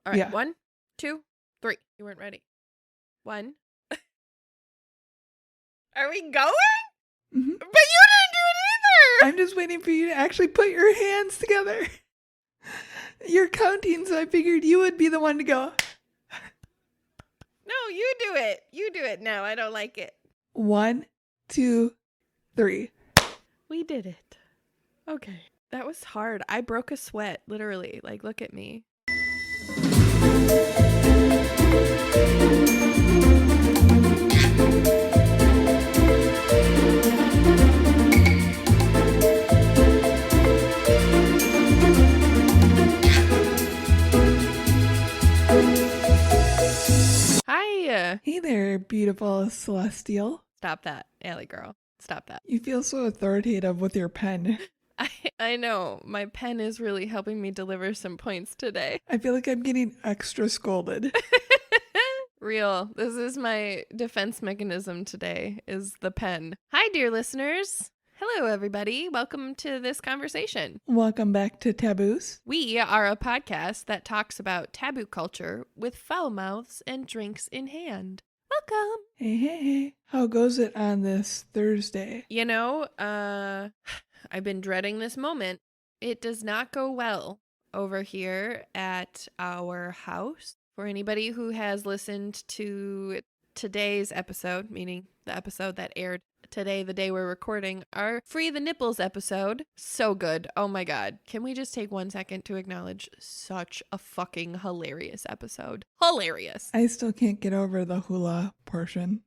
All right, Yeah. 1, 2, 3. You weren't ready. 1. Are we going? Mm-hmm. But you didn't do it either! I'm just waiting for you to actually put your hands together. You're counting, so I figured you would be the one to go. No, you do it. You do it now. I don't like it. 1, 2, 3. We did it. Okay. That was hard. I broke a sweat, literally. Like, look at me. Hi. Hey there, beautiful celestial. Stop that, Allie girl. Stop that. You feel so authoritative with your pen. I know. My pen is really helping me deliver some points today. I feel like I'm getting extra scolded. Real. This is my defense mechanism today, is the pen. Hi, dear listeners. Hello, everybody. Welcome to this conversation. Welcome back to Taboos. We are a podcast that talks about taboo culture with foul mouths and drinks in hand. Welcome. Hey. How goes it on this Thursday? You know, I've been dreading this moment. It does not go well over here at our house. For anybody who has listened to today's episode, meaning the episode that aired today, the day we're recording, our Free the Nipples episode. So good. Oh my God. Can we just take 1 second to acknowledge such a fucking hilarious episode? Hilarious. I still can't get over the hula portion.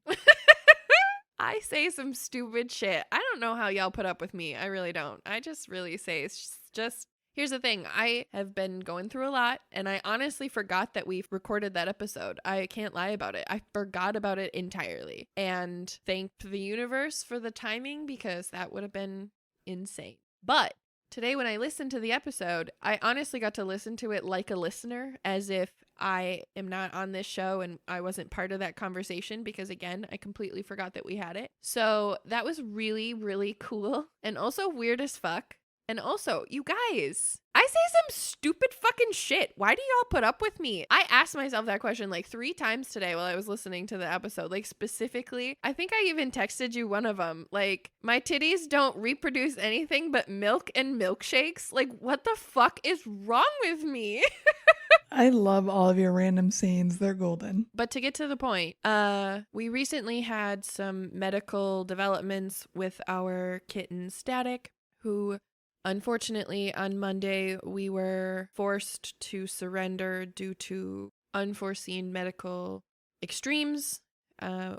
I say some stupid shit. I don't know how y'all put up with me. I really don't. I just really say it's just... Here's the thing. I have been going through a lot, and I honestly forgot that we recorded that episode. I can't lie about it. I forgot about it entirely and thanked the universe for the timing because that would have been insane. But today when I listened to the episode, I honestly got to listen to it like a listener, as if I am not on this show and I wasn't part of that conversation because, again, I completely forgot that we had it. So that was really, really cool and also weird as fuck. And also, you guys, I say some stupid fucking shit. Why do y'all put up with me? I asked myself that question like 3 times today while I was listening to the episode. Like, specifically, I think I even texted you one of them. Like, my titties don't reproduce anything but milk and milkshakes. Like, what the fuck is wrong with me? I love all of your random sayings. They're golden. But to get to the point, we recently had some medical developments with our kitten Static, who... Unfortunately, on Monday, we were forced to surrender due to unforeseen medical extremes.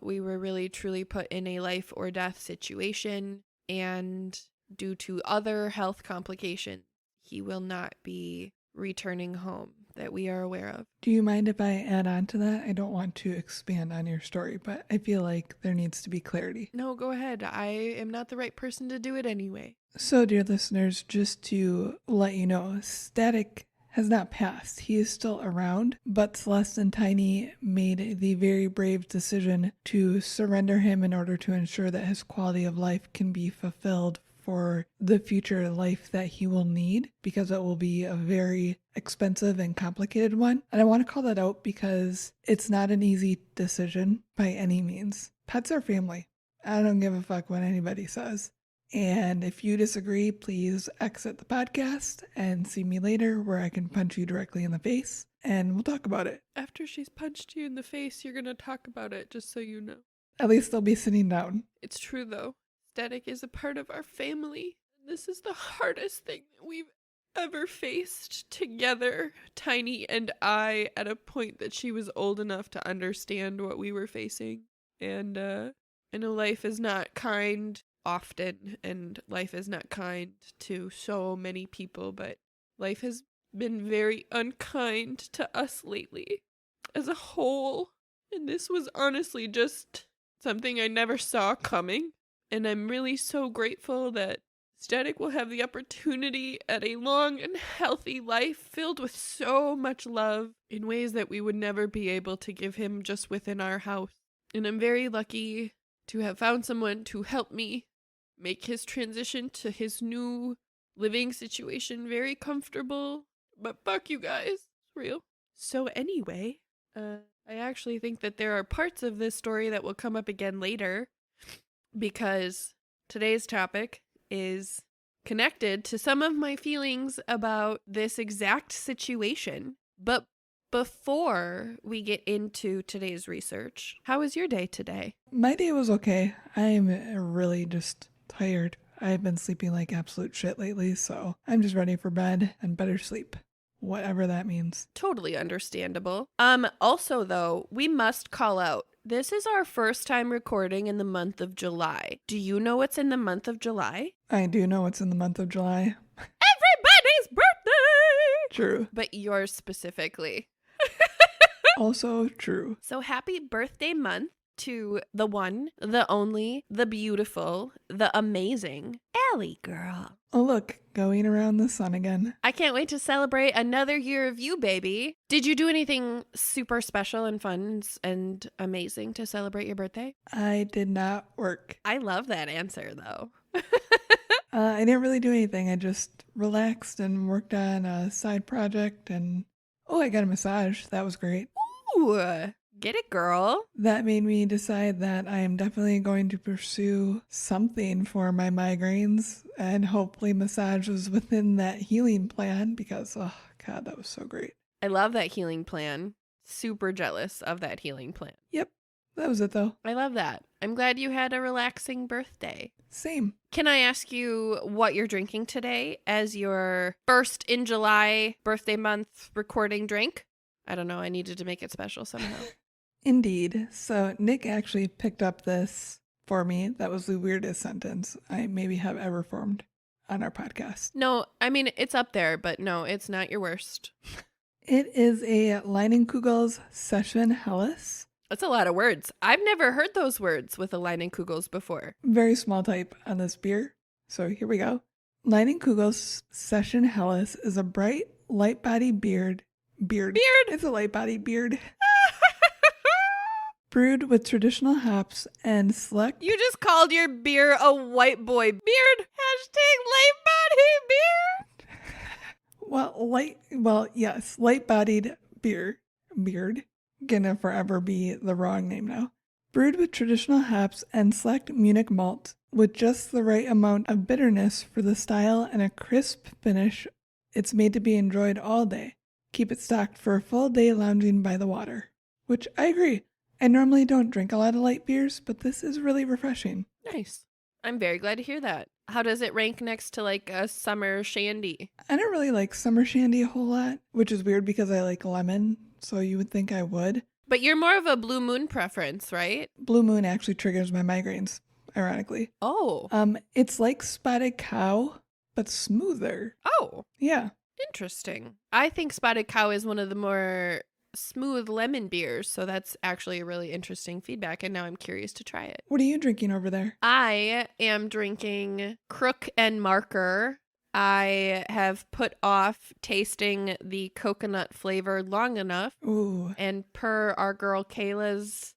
We were really, truly put in a life or death situation, and due to other health complications, he will not be returning home that we are aware of. Do you mind if I add on to that? I don't want to expand on your story, but I feel like there needs to be clarity. No, go ahead. I am not the right person to do it anyway. So, dear listeners, just to let you know, Static has not passed. He is still around, but Celeste and Tiny made the very brave decision to surrender him in order to ensure that his quality of life can be fulfilled for the future life that he will need, because it will be a very expensive and complicated one. And I want to call that out because it's not an easy decision by any means. Pets are family. I don't give a fuck what anybody says. And if you disagree, please exit the podcast and see me later where I can punch you directly in the face and we'll talk about it. After she's punched you in the face, you're going to talk about it, just so you know. At least they'll be sitting down. It's true, though. Static is a part of our family. This is the hardest thing that we've ever faced together, Tiny and I, at a point that she was old enough to understand what we were facing. And I know life is not kind often, and life is not kind to so many people, but life has been very unkind to us lately as a whole. And this was honestly just something I never saw coming. And I'm really so grateful that Static will have the opportunity at a long and healthy life filled with so much love in ways that we would never be able to give him just within our house. And I'm very lucky to have found someone to help me make his transition to his new living situation very comfortable. But fuck you guys. It's real. So anyway, I actually think that there are parts of this story that will come up again later because today's topic is connected to some of my feelings about this exact situation. But before we get into today's research, how was your day today? My day was okay. I'm really just tired. I've been sleeping like absolute shit lately, so I'm just ready for bed and better sleep. Whatever that means. Totally understandable. Also though, we must call out. This is our first time recording in the month of July. Do you know what's in the month of July? I do know what's in the month of July. Everybody's birthday! True. But yours specifically. Also true. So happy birthday month to the one, the only, the beautiful, the amazing Allie girl. Oh, look, going around the sun again. I can't wait to celebrate another year of you, baby. Did you do anything super special and fun and amazing to celebrate your birthday? I did not work. I love that answer, though. I didn't really do anything. I just relaxed and worked on a side project and, oh, I got a massage. That was great. Ooh, get it, girl. That made me decide that I am definitely going to pursue something for my migraines, and hopefully massage was within that healing plan because, oh God, that was so great. I love that healing plan. Super jealous of that healing plan. Yep, that was it though. I love that. I'm glad you had a relaxing birthday. Same. Can I ask you what you're drinking today as your first in July birthday month recording drink? I don't know. I needed to make it special somehow. Indeed. So Nick actually picked up this for me. That was the weirdest sentence I maybe have ever formed on our podcast. No, I mean, it's up there, but no, it's not your worst. It is a Leinenkugel's Session Helles. That's a lot of words. I've never heard those words with a Leinenkugels before. Very small type on this beer. So here we go. Leinenkugel's Session Helles is a bright, light-bodied beard. It's a light-bodied beard. Brewed with traditional hops and select. You just called your beer a white boy beard. Hashtag light body beer. Yes, light-bodied beard. Gonna forever be the wrong name now. Brewed with traditional hops and select Munich malt with just the right amount of bitterness for the style and a crisp finish. It's made to be enjoyed all day. Keep it stocked for a full day lounging by the water. Which I agree. I normally don't drink a lot of light beers, but this is really refreshing. Nice. I'm very glad to hear that. How does it rank next to like a summer shandy? I don't really like summer shandy a whole lot, which is weird because I like lemon, so you would think I would. But you're more of a Blue Moon preference, right? Blue Moon actually triggers my migraines, ironically. Oh. It's like Spotted Cow, but smoother. Oh. Yeah. Interesting. I think Spotted Cow is one of the more smooth lemon beers, so that's actually a really interesting feedback, and now I'm curious to try it. What are you drinking over there? I am drinking Crook and Marker. I have put off tasting the coconut flavor long enough. Ooh. And per our girl Kayla's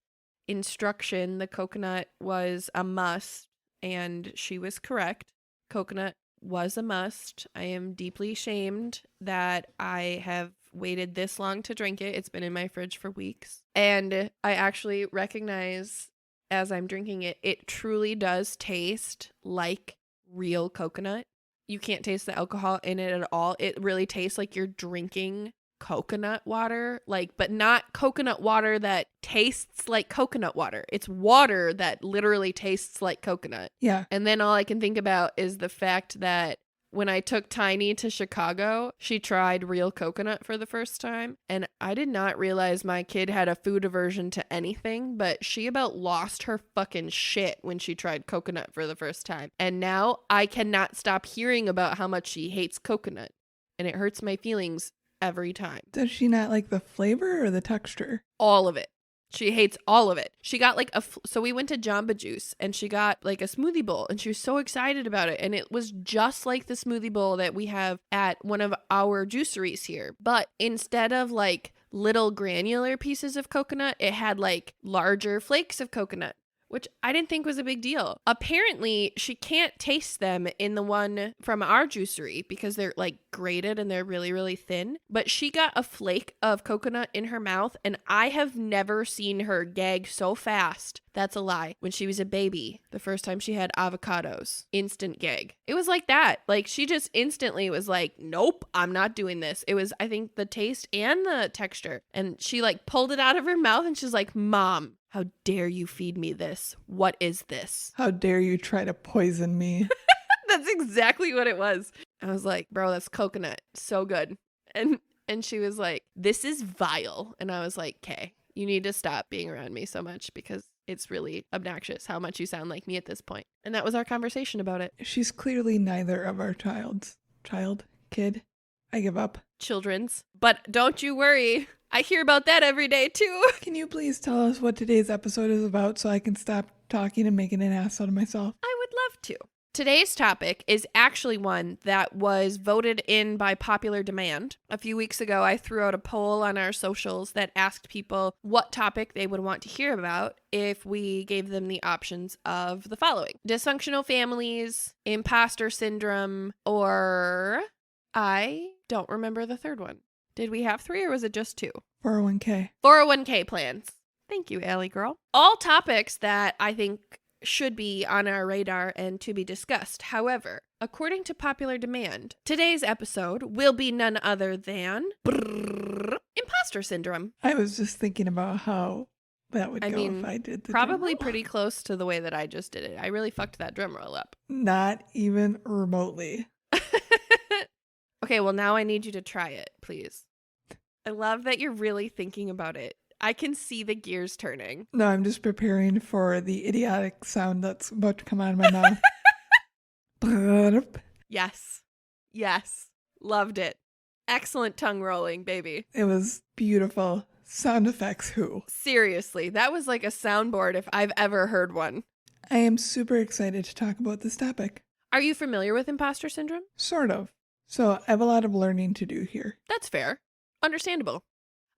instruction, the coconut was a must, and she was correct. Coconut was a must. I am deeply shamed that I have waited this long to drink it. It's been in my fridge for weeks. And I actually recognize as I'm drinking it, it truly does taste like real coconut. You can't taste the alcohol in it at all. It really tastes like you're drinking coconut water, but not coconut water that tastes like coconut water. It's water that literally tastes like coconut. Yeah. And then all I can think about is the fact that when I took Tiny to Chicago, she tried real coconut for the first time. And I did not realize my kid had a food aversion to anything, but she about lost her fucking shit when she tried coconut for the first time. And now I cannot stop hearing about how much she hates coconut. And it hurts my feelings every time. Does she not like the flavor or the texture? All of it. She hates all of it. She got so we went to Jamba Juice and she got like a smoothie bowl and she was so excited about it. And it was just like the smoothie bowl that we have at one of our juiceries here. But instead of like little granular pieces of coconut, it had like larger flakes of coconut, which I didn't think was a big deal. Apparently, she can't taste them in the one from our juicery because they're like grated and they're really, really thin. But she got a flake of coconut in her mouth, and I have never seen her gag so fast. That's a lie. When she was a baby, the first time she had avocados, instant gag. It was like that. Like she just instantly was like, nope, I'm not doing this. It was, I think, the taste and the texture. And she like pulled it out of her mouth and she's like, Mom, how dare you feed me this? What is this? How dare you try to poison me? That's exactly what it was. I was like, bro, that's coconut. So good. And she was like, this is vile. And I was like, okay, you need to stop being around me so much because it's really obnoxious how much you sound like me at this point. And that was our conversation about it. She's clearly neither of our kid. I give up. Children's. But don't you worry. I hear about that every day too. Can you please tell us what today's episode is about so I can stop talking and making an ass out of myself? I would love to. Today's topic is actually one that was voted in by popular demand. A few weeks ago, I threw out a poll on our socials that asked people what topic they would want to hear about if we gave them the options of the following: dysfunctional families, imposter syndrome, or I don't remember the third one. Did we have 3 or was it just 2? 401k. 401k plans. Thank you, Allie girl. All topics that I think should be on our radar and to be discussed. However, according to popular demand, today's episode will be none other than imposter syndrome. I was just thinking about how that would go if I did the probably drum roll. pretty close to the way that I just did it. I really fucked that drum roll up. Not even remotely. Okay, well now I need you to try it, please. I love that you're really thinking about it. I can see the gears turning. No, I'm just preparing for the idiotic sound that's about to come out of my mouth. Yes. Yes. Loved it. Excellent tongue rolling, baby. It was beautiful. Sound effects, who? Seriously, that was like a soundboard if I've ever heard one. I am super excited to talk about this topic. Are you familiar with imposter syndrome? Sort of. So I have a lot of learning to do here. That's fair. Understandable.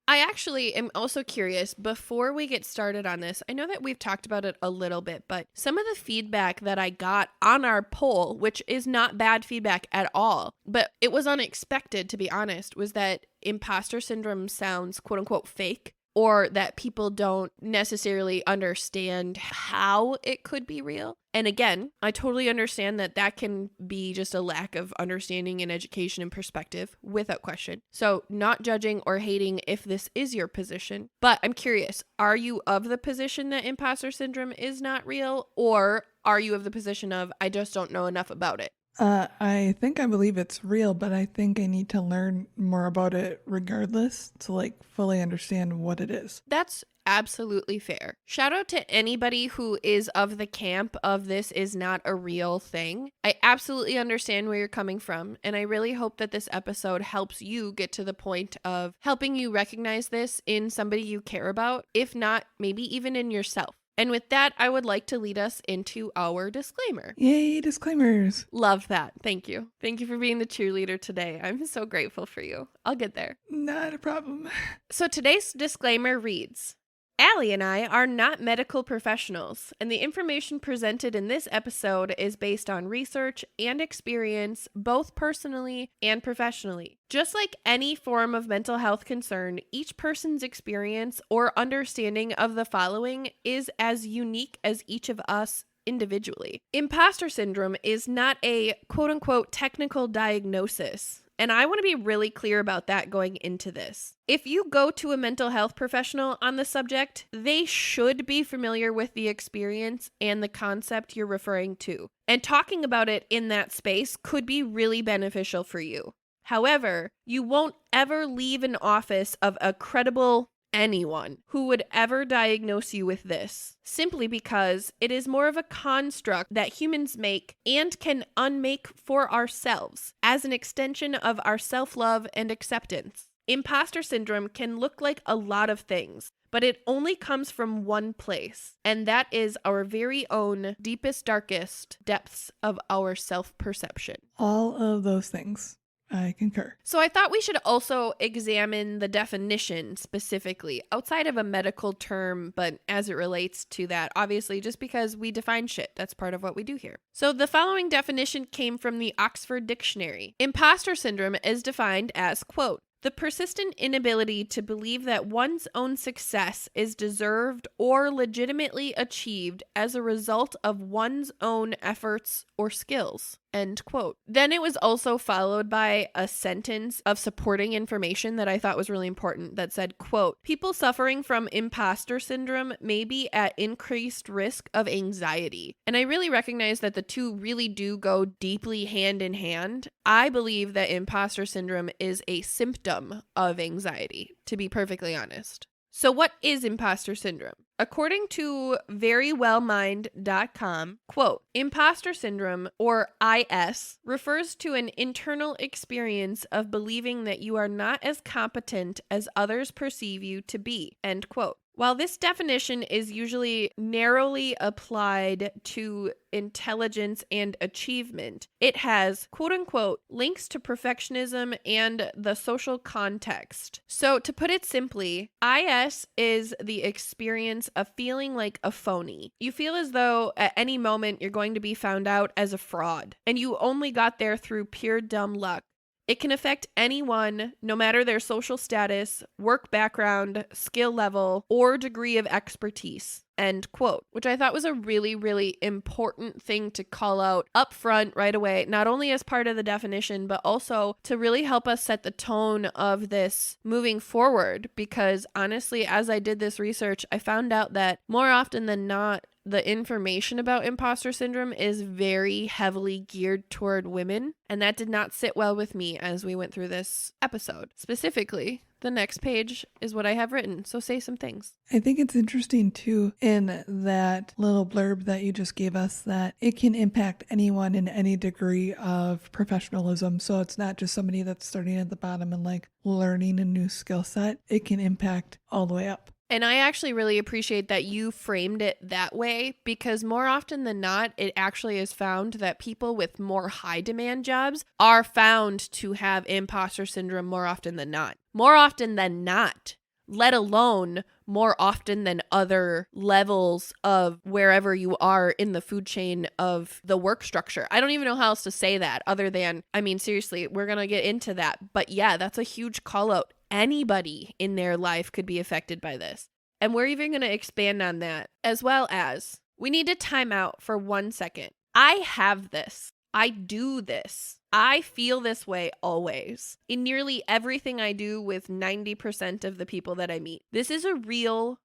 I actually am also curious, before we get started on this, I know that we've talked about it a little bit, but some of the feedback that I got on our poll, which is not bad feedback at all, but it was unexpected, to be honest, was that imposter syndrome sounds quote unquote fake, or that people don't necessarily understand how it could be real. And again, I totally understand that that can be just a lack of understanding and education and perspective, without question. So not judging or hating if this is your position, but I'm curious, are you of the position that imposter syndrome is not real, or are you of the position of, I just don't know enough about it? I think I believe it's real, but I think I need to learn more about it regardless to fully understand what it is. That's absolutely fair. Shout out to anybody who is of the camp of this is not a real thing. I absolutely understand where you're coming from, and I really hope that this episode helps you get to the point of helping you recognize this in somebody you care about, if not, maybe even in yourself. And with that, I would like to lead us into our disclaimer. Yay, disclaimers. Love that. Thank you. Thank you for being the cheerleader today. I'm so grateful for you. I'll get there. Not a problem. So today's disclaimer reads, Allie and I are not medical professionals, and the information presented in this episode is based on research and experience, both personally and professionally. Just like any form of mental health concern, each person's experience or understanding of the following is as unique as each of us individually. Imposter syndrome is not a quote-unquote technical diagnosis. And I want to be really clear about that going into this. If you go to a mental health professional on the subject, they should be familiar with the experience and the concept you're referring to. And talking about it in that space could be really beneficial for you. However, you won't ever leave an office of a credible anyone who would ever diagnose you with this, simply because it is more of a construct that humans make and can unmake for ourselves as an extension of our self-love and acceptance. Imposter syndrome can look like a lot of things, but it only comes from one place, and that is our very own deepest, darkest depths of our self-perception. All of those things. I concur. So I thought we should also examine the definition specifically outside of a medical term, but as it relates to that, obviously, just because we define shit. That's part of what we do here. So the following definition came from the Oxford Dictionary. Imposter syndrome is defined as, quote, the persistent inability to believe that one's own success is deserved or legitimately achieved as a result of one's own efforts or skills. End quote. Then it was also followed by a sentence of supporting information that I thought was really important that said, quote, people suffering from imposter syndrome may be at increased risk of anxiety. And I really recognize that the two really do go deeply hand in hand. I believe that imposter syndrome is a symptom of anxiety, to be perfectly honest. So what is imposter syndrome? According to verywellmind.com, quote, imposter syndrome, or IS, refers to an internal experience of believing that you are not as competent as others perceive you to be, end quote. While this definition is usually narrowly applied to intelligence and achievement, it has, quote unquote, links to perfectionism and the social context. So to put it simply, IS is the experience of feeling like a phony. You feel as though at any moment you're going to be found out as a fraud, and you only got there through pure dumb luck. It can affect anyone, no matter their social status, work background, skill level, or degree of expertise. End quote. Which I thought was a really, really important thing to call out up front right away, not only as part of the definition, but also to really help us set the tone of this moving forward. Because honestly, as I did this research, I found out that more often than not, the information about imposter syndrome is very heavily geared toward women, and that did not sit well with me as we went through this episode. Specifically, the next page is what I have written, so say some things. I think it's interesting too in that little blurb that you just gave us that it can impact anyone in any degree of professionalism. So it's not just somebody that's starting at the bottom and like learning a new skill set. It can impact all the way up. And I actually really appreciate that you framed it that way, because more often than not, it actually is found that people with more high demand jobs are found to have imposter syndrome more often than not. More often than not, let alone more often than other levels of wherever you are in the food chain of the work structure. I don't even know how else to say that other than, I mean, seriously, we're going to get into that. But yeah, that's a huge call out. Anybody in their life could be affected by this. And we're even going to expand on that, as well as we need to time out for 1 second. I have this. I do this. I feel this way always in nearly everything I do with 90% of the people that I meet. This is a real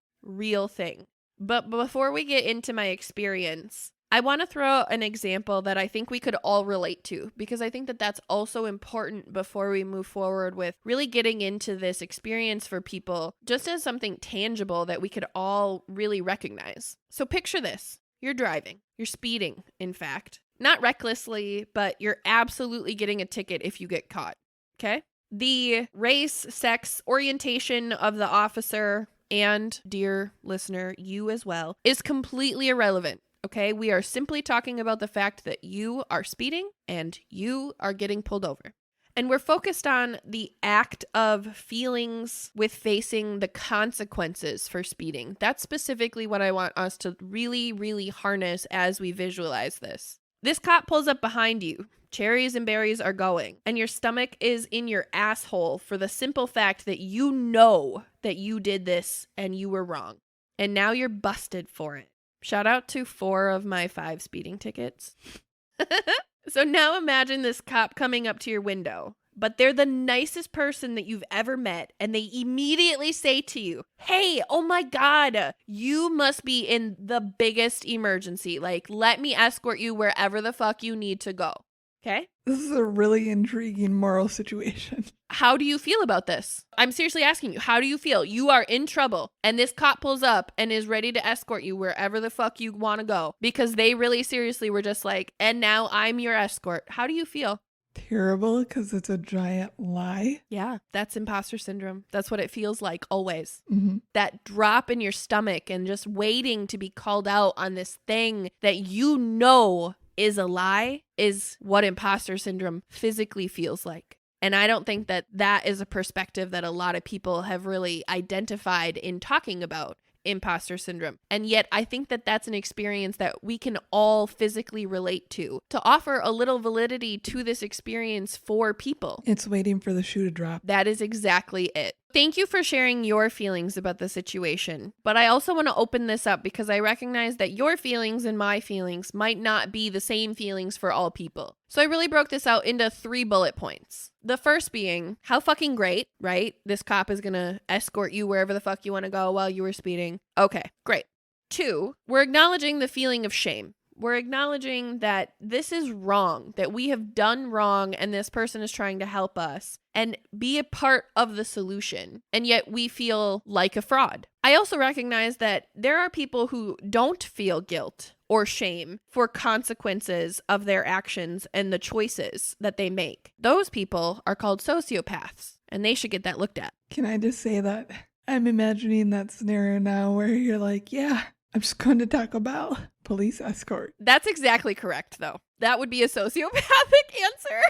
thing. But before we get into my experience, I want to throw out an example that I think we could all relate to, because I think that that's also important before we move forward with really getting into this experience for people, just as something tangible that we could all really recognize. So picture this. You're driving. You're speeding, in fact. Not recklessly, but you're absolutely getting a ticket if you get caught. Okay? The race, sex, orientation of the officer, and, dear listener, you as well, is completely irrelevant. Okay, we are simply talking about the fact that you are speeding and you are getting pulled over. And we're focused on the act of feelings with facing the consequences for speeding. That's specifically what I want us to really, really harness as we visualize this. This cop pulls up behind you. Cherries and berries are going, and your stomach is in your asshole for the simple fact that you know that you did this and you were wrong. And now you're busted for it. Shout out to 4 of my 5 speeding tickets. So now imagine this cop coming up to your window, but they're the nicest person that you've ever met, and they immediately say to you, hey, oh my God, you must be in the biggest emergency. Like, let me escort you wherever the fuck you need to go. Okay? This is a really intriguing moral situation. How do you feel about this? I'm seriously asking you, how do you feel? You are in trouble, and this cop pulls up and is ready to escort you wherever the fuck you want to go, because they really seriously were just like, and now I'm your escort. How do you feel? Terrible, because it's a giant lie. Yeah, that's imposter syndrome. That's what it feels like always. Mm-hmm. That drop in your stomach and just waiting to be called out on this thing that you know is a lie is what imposter syndrome physically feels like. And I don't think that that is a perspective that a lot of people have really identified in talking about imposter syndrome. And yet I think that that's an experience that we can all physically relate to offer a little validity to this experience for people. It's waiting for the shoe to drop. That is exactly it. Thank you for sharing your feelings about the situation. But I also want to open this up because I recognize that your feelings and my feelings might not be the same feelings for all people. So I really broke this out into 3 bullet points. The first being, how fucking great, right? This cop is going to escort you wherever the fuck you want to go while you were speeding. Okay, great. 2, we're acknowledging the feeling of shame. We're acknowledging that this is wrong, that we have done wrong and this person is trying to help us and be a part of the solution. And yet we feel like a fraud. I also recognize that there are people who don't feel guilt or shame for consequences of their actions and the choices that they make. Those people are called sociopaths and they should get that looked at. Can I just say that I'm imagining that scenario now where you're like, yeah, I'm just going to Taco Bell. Police escort. That's exactly correct, though. That would be a sociopathic answer.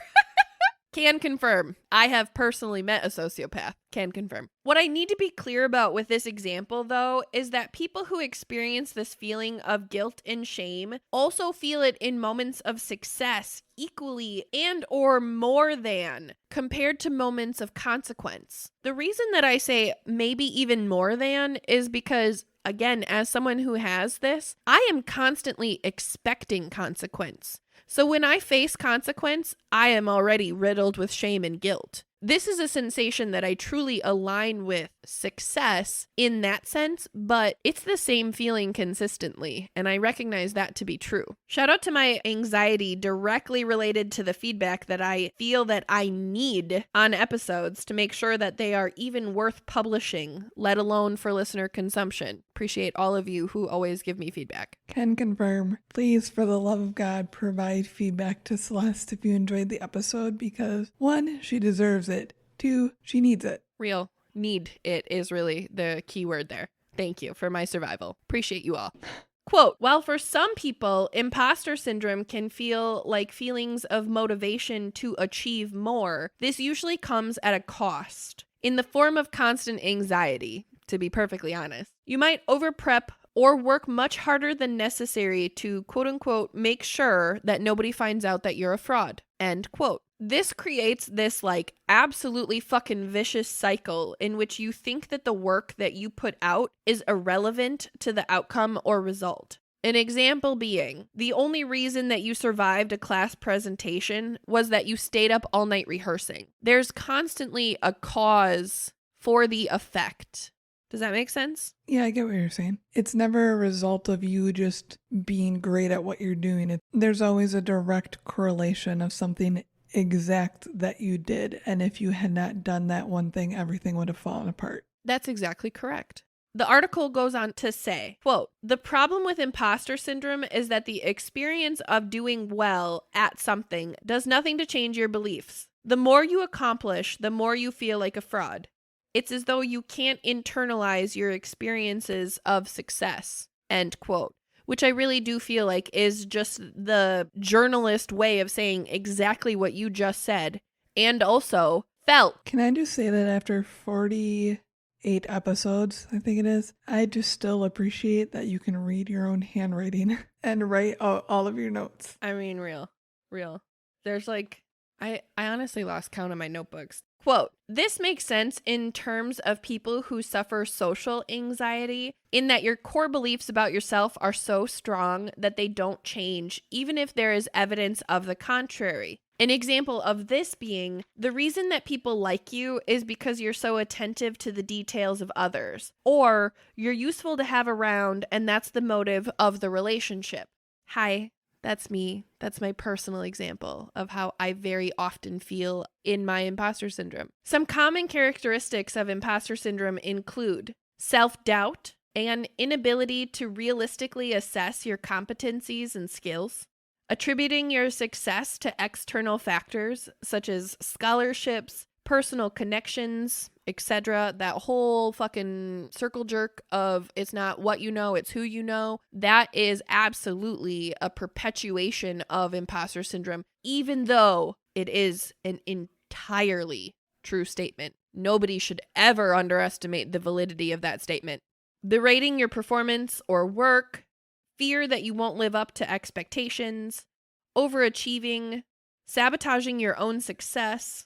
Can confirm. I have personally met a sociopath. Can confirm. What I need to be clear about with this example, though, is that people who experience this feeling of guilt and shame also feel it in moments of success equally and or more than compared to moments of consequence. The reason that I say maybe even more than is because, again, as someone who has this, I am constantly expecting consequence. So when I face consequence, I am already riddled with shame and guilt. This is a sensation that I truly align with success in that sense, but it's the same feeling consistently, and I recognize that to be true. Shout out to my anxiety directly related to the feedback that I feel that I need on episodes to make sure that they are even worth publishing, let alone for listener consumption. Appreciate all of you who always give me feedback. Can confirm. Please, for the love of God, provide feedback to Celeste if you enjoyed the episode because 1, she deserves it. 2, she needs it. Real. Need it is really the key word there. Thank you for my survival. Appreciate you all. Quote, while for some people, imposter syndrome can feel like feelings of motivation to achieve more, this usually comes at a cost in the form of constant anxiety, to be perfectly honest. You might over-prep or work much harder than necessary to quote-unquote make sure that nobody finds out that you're a fraud. End quote. This creates this like absolutely fucking vicious cycle in which you think that the work that you put out is irrelevant to the outcome or result. An example being, the only reason that you survived a class presentation was that you stayed up all night rehearsing. There's constantly a cause for the effect. Does that make sense? Yeah, I get what you're saying. It's never a result of you just being great at what you're doing. There's always a direct correlation of something exact that you did. And if you had not done that one thing, everything would have fallen apart. That's exactly correct. The article goes on to say, quote, the problem with imposter syndrome is that the experience of doing well at something does nothing to change your beliefs. The more you accomplish, the more you feel like a fraud. It's as though you can't internalize your experiences of success, end quote. Which I really do feel like is just the journalist way of saying exactly what you just said and also felt. Can I just say that after 48 episodes, I think it is, I just still appreciate that you can read your own handwriting and write all of your notes. I mean, real. There's like, I honestly lost count of my notebooks. Quote, this makes sense in terms of people who suffer social anxiety in that your core beliefs about yourself are so strong that they don't change, even if there is evidence of the contrary. An example of this being, the reason that people like you is because you're so attentive to the details of others, or you're useful to have around and that's the motive of the relationship. Hi. That's me. That's my personal example of how I very often feel in my imposter syndrome. Some common characteristics of imposter syndrome include self-doubt, an inability to realistically assess your competencies and skills, attributing your success to external factors such as scholarships, personal connections, etc. That whole fucking circle jerk of it's not what you know, it's who you know. That is absolutely a perpetuation of imposter syndrome, even though it is an entirely true statement. Nobody should ever underestimate the validity of that statement. Berating your performance or work, fear that you won't live up to expectations, overachieving, sabotaging your own success,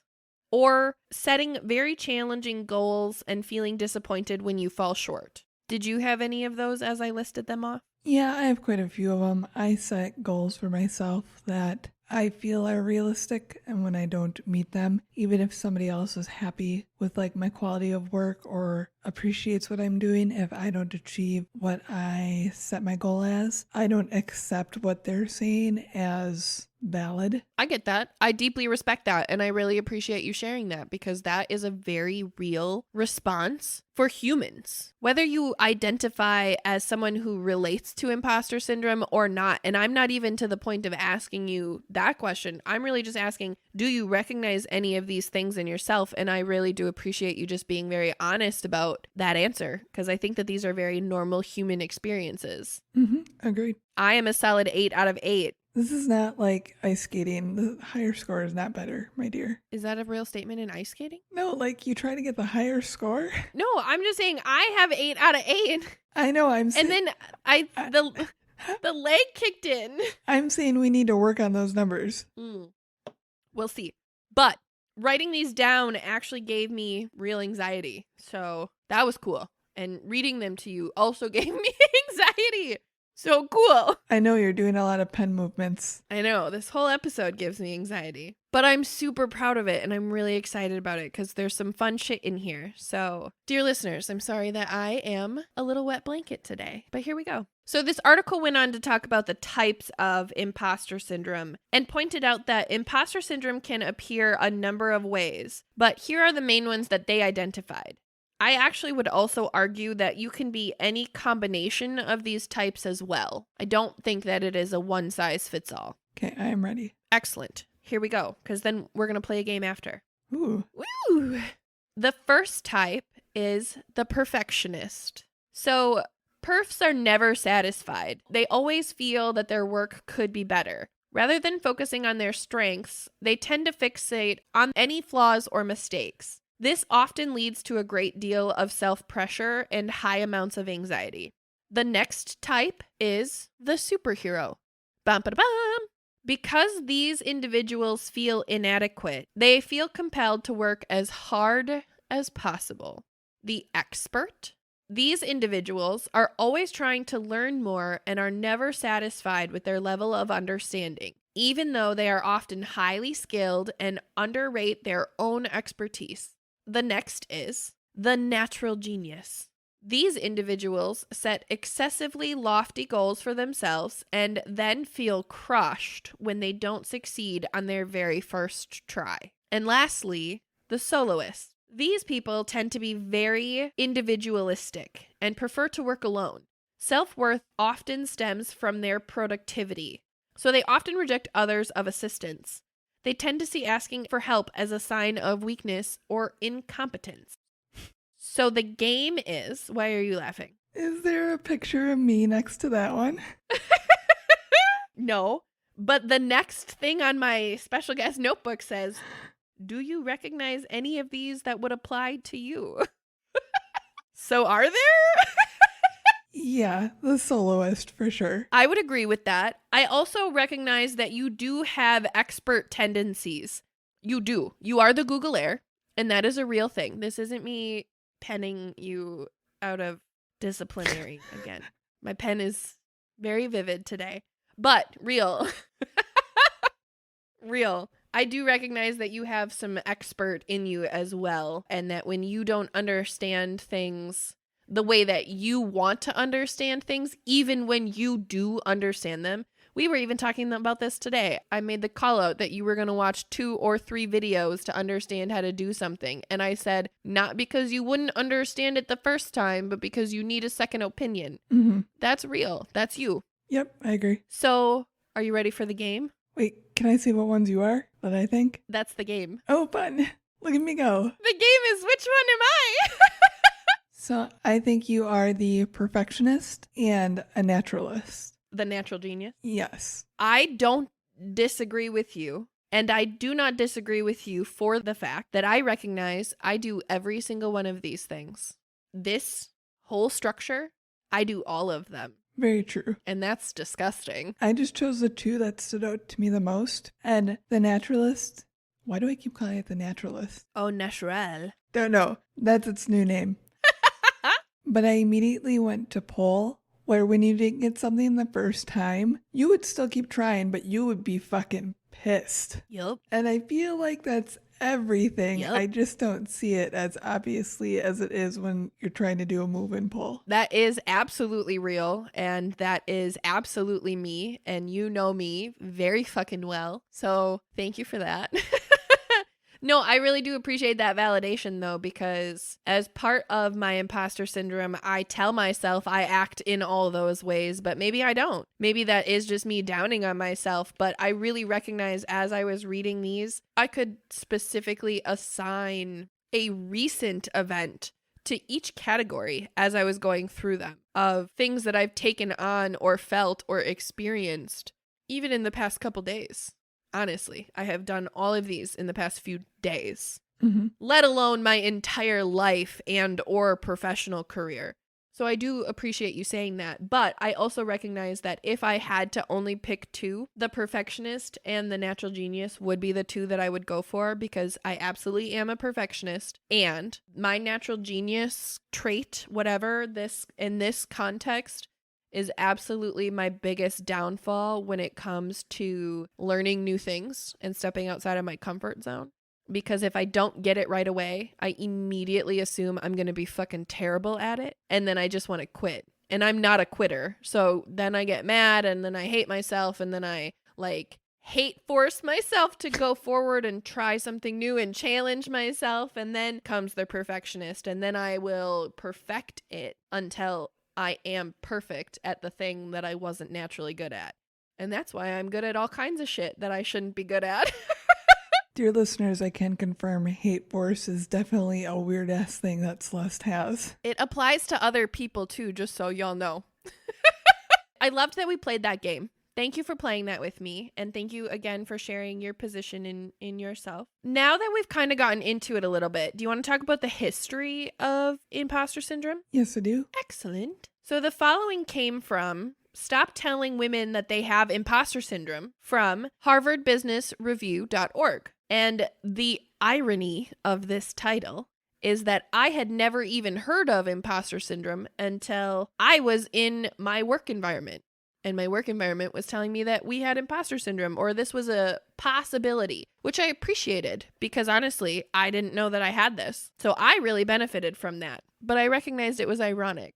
or setting very challenging goals and feeling disappointed when you fall short. Did you have any of those as I listed them off? Yeah, I have quite a few of them. I set goals for myself that I feel are realistic, and when I don't meet them, even if somebody else is happy with like my quality of work or appreciates what I'm doing, if I don't achieve what I set my goal as, I don't accept what they're saying as valid. I get that. I deeply respect that. And I really appreciate you sharing that because that is a very real response for humans. Whether you identify as someone who relates to imposter syndrome or not, and I'm not even to the point of asking you that question. I'm really just asking, do you recognize any of these things in yourself? And I really do appreciate you just being very honest about that answer because I think that these are very normal human experiences. Agreed. I am a solid 8 out of 8. This is not like ice skating. The higher score is not better, my dear. Is that a real statement in ice skating? No, like you try to get the higher score. No, I'm just saying I have 8 out of 8. I know, I'm saying. And then the leg kicked in. I'm saying we need to work on those numbers. We'll see. But writing these down actually gave me real anxiety. So that was cool. And reading them to you also gave me anxiety. So cool. I know you're doing a lot of pen movements. I know. This whole episode gives me anxiety. But I'm super proud of it and I'm really excited about it because there's some fun shit in here. So, dear listeners, I'm sorry that I am a little wet blanket today. But here we go. So this article went on to talk about the types of imposter syndrome and pointed out that imposter syndrome can appear a number of ways. But here are the main ones that they identified. I actually would also argue that you can be any combination of these types as well. I don't think that it is a one size fits all. Okay, I am ready. Excellent. Here we go, because then we're going to play a game after. Ooh. Woo! The first type is the perfectionist. So perfs are never satisfied. They always feel that their work could be better. Rather than focusing on their strengths, they tend to fixate on any flaws or mistakes. This often leads to a great deal of self-pressure and high amounts of anxiety. The next type is the superhero. Bum, ba, bum. Because these individuals feel inadequate, they feel compelled to work as hard as possible. The expert. These individuals are always trying to learn more and are never satisfied with their level of understanding, even though they are often highly skilled and underrate their own expertise. The next is the natural genius. These individuals set excessively lofty goals for themselves and then feel crushed when they don't succeed on their very first try. And lastly, the soloist. These people tend to be very individualistic and prefer to work alone. Self-worth often stems from their productivity, so they often reject others of assistance. They tend to see asking for help as a sign of weakness or incompetence. So the game is, why are you laughing? Is there a picture of me next to that one? No, but the next thing on my special guest notebook says, do you recognize any of these that would apply to you? So are there? Yeah, the soloist for sure. I would agree with that. I also recognize that you do have expert tendencies. You do. You are the Googleaire, and that is a real thing. This isn't me penning you out of disciplinary again. My pen is very vivid today, but real. Real. I do recognize that you have some expert in you as well, and that when you don't understand things the way that you want to understand things, even when you do understand them. We were even talking about this today. I made the call out that you were going to watch 2 or 3 videos to understand how to do something. And I said, not because you wouldn't understand it the first time, but because you need a second opinion. Mm-hmm. That's real. That's you. Yep, I agree. So, are you ready for the game? Wait, can I see what ones you are that I think? That's the game. Oh, fun. Look at me go. The game is which one am I? So I think you are the perfectionist and a naturalist. The natural genius. Yes. I don't disagree with you. And I do not disagree with you for the fact that I recognize I do every single one of these things. This whole structure, I do all of them. Very true. And that's disgusting. I just chose the two that stood out to me the most. And the naturalist. Why do I keep calling it the naturalist? Oh, natural. Don't know. That's its new name. But I immediately went to pole, where when you didn't get something the first time, you would still keep trying, but you would be fucking pissed. Yup. And I feel like that's everything. Yep. I just don't see it as obviously as it is when you're trying to do a move and pull. That is absolutely real, and that is absolutely me, and you know me very fucking well. So thank you for that. No, I really do appreciate that validation though, because as part of my imposter syndrome, I tell myself I act in all those ways, but maybe I don't. Maybe that is just me downing on myself, but I really recognize as I was reading these, I could specifically assign a recent event to each category as I was going through them of things that I've taken on or felt or experienced, even in the past couple days. Honestly, I have done all of these in the past few days, let alone my entire life and or professional career. So I do appreciate you saying that, but I also recognize that if I had to only pick two, the perfectionist and the natural genius would be the two that I would go for, because I absolutely am a perfectionist, and my natural genius trait, whatever this in this context, is absolutely my biggest downfall when it comes to learning new things and stepping outside of my comfort zone. Because if I don't get it right away, I immediately assume I'm going to be fucking terrible at it. And then I just want to quit. And I'm not a quitter. So then I get mad and then I hate myself. And then I hate force myself to go forward and try something new and challenge myself. And then comes the perfectionist. And then I will perfect it until I am perfect at the thing that I wasn't naturally good at. And that's why I'm good at all kinds of shit that I shouldn't be good at. Dear listeners, I can confirm hate force is definitely a weird ass thing that Celeste has. It applies to other people too, just so y'all know. I loved that we played that game. Thank you for playing that with me. And thank you again for sharing your position in yourself. Now that we've kind of gotten into it a little bit, do you want to talk about the history of imposter syndrome? Yes, I do. Excellent. So the following came from Stop Telling Women That They Have Imposter Syndrome from harvardbusinessreview.org. And the irony of this title is that I had never even heard of imposter syndrome until I was in my work environment. And my work environment was telling me that we had imposter syndrome, or this was a possibility, which I appreciated because honestly, I didn't know that I had this. So I really benefited from that, but I recognized it was ironic.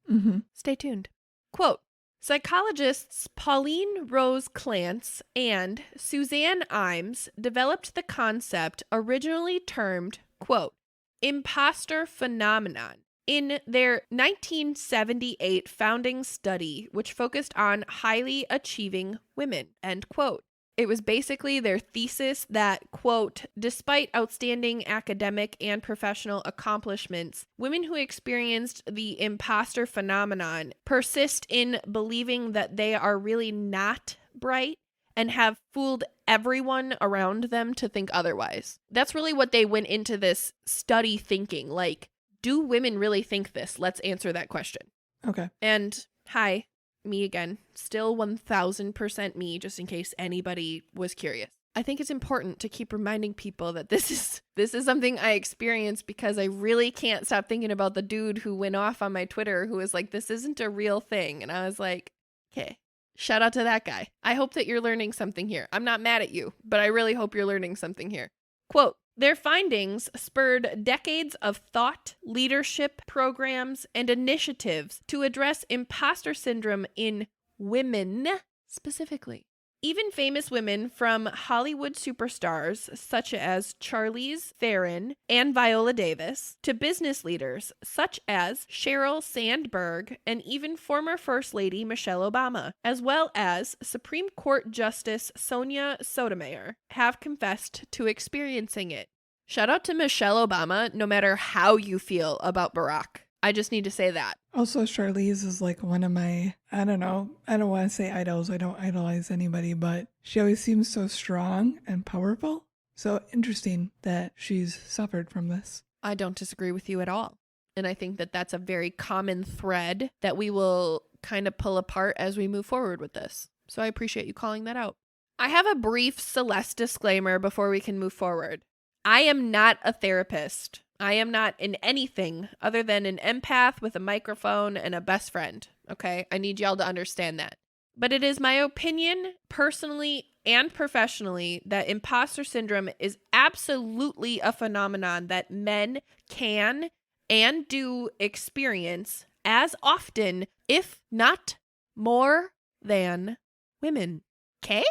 Stay tuned. Quote, psychologists Pauline Rose Clance and Suzanne Imes developed the concept originally termed, quote, imposter phenomenon, in their 1978 founding study, which focused on highly achieving women, end quote. It was basically their thesis that, quote, despite outstanding academic and professional accomplishments, women who experienced the imposter phenomenon persist in believing that they are really not bright and have fooled everyone around them to think otherwise. That's really what they went into this study thinking, like, do women really think this? Let's answer that question. Okay. And hi, me again. Still 1000% me, just in case anybody was curious. I think it's important to keep reminding people that this is something I experienced because I really can't stop thinking about the dude who went off on my Twitter who was like, this isn't a real thing. And I was like, okay, shout out to that guy. I hope that you're learning something here. I'm not mad at you, but I really hope you're learning something here. Quote, their findings spurred decades of thought, leadership programs, and initiatives to address imposter syndrome in women specifically. Even famous women from Hollywood superstars such as Charlize Theron and Viola Davis to business leaders such as Sheryl Sandberg and even former First Lady Michelle Obama, as well as Supreme Court Justice Sonia Sotomayor, have confessed to experiencing it. Shout out to Michelle Obama, no matter how you feel about Barack. I just need to say that. Also, Charlize is like one of my, I don't know, I don't want to say idols. I don't idolize anybody, but she always seems so strong and powerful. So interesting that she's suffered from this. I don't disagree with you at all. And I think that that's a very common thread that we will kind of pull apart as we move forward with this. So I appreciate you calling that out. I have a brief Celeste disclaimer before we can move forward. I am not a therapist. I am not in anything other than an empath with a microphone and a best friend. Okay? I need y'all to understand that. But it is my opinion, personally and professionally, that imposter syndrome is absolutely a phenomenon that men can and do experience as often, if not more than women. Okay?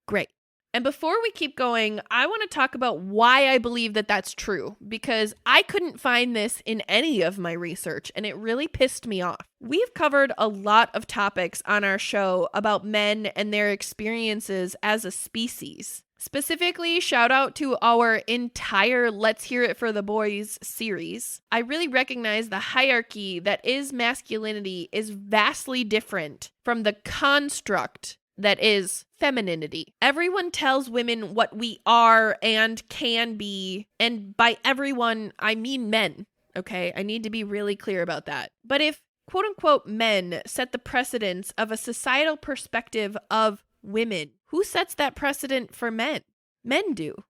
Great. And before we keep going, I want to talk about why I believe that that's true, because I couldn't find this in any of my research, and it really pissed me off. We've covered a lot of topics on our show about men and their experiences as a species. Specifically, shout out to our entire Let's Hear It for the Boys series. I really recognize the hierarchy that is masculinity is vastly different from the construct that is femininity. Everyone tells women what we are and can be, and by everyone, I mean men, okay? I need to be really clear about that. But if quote-unquote men set the precedence of a societal perspective of women, who sets that precedent for men? Men do.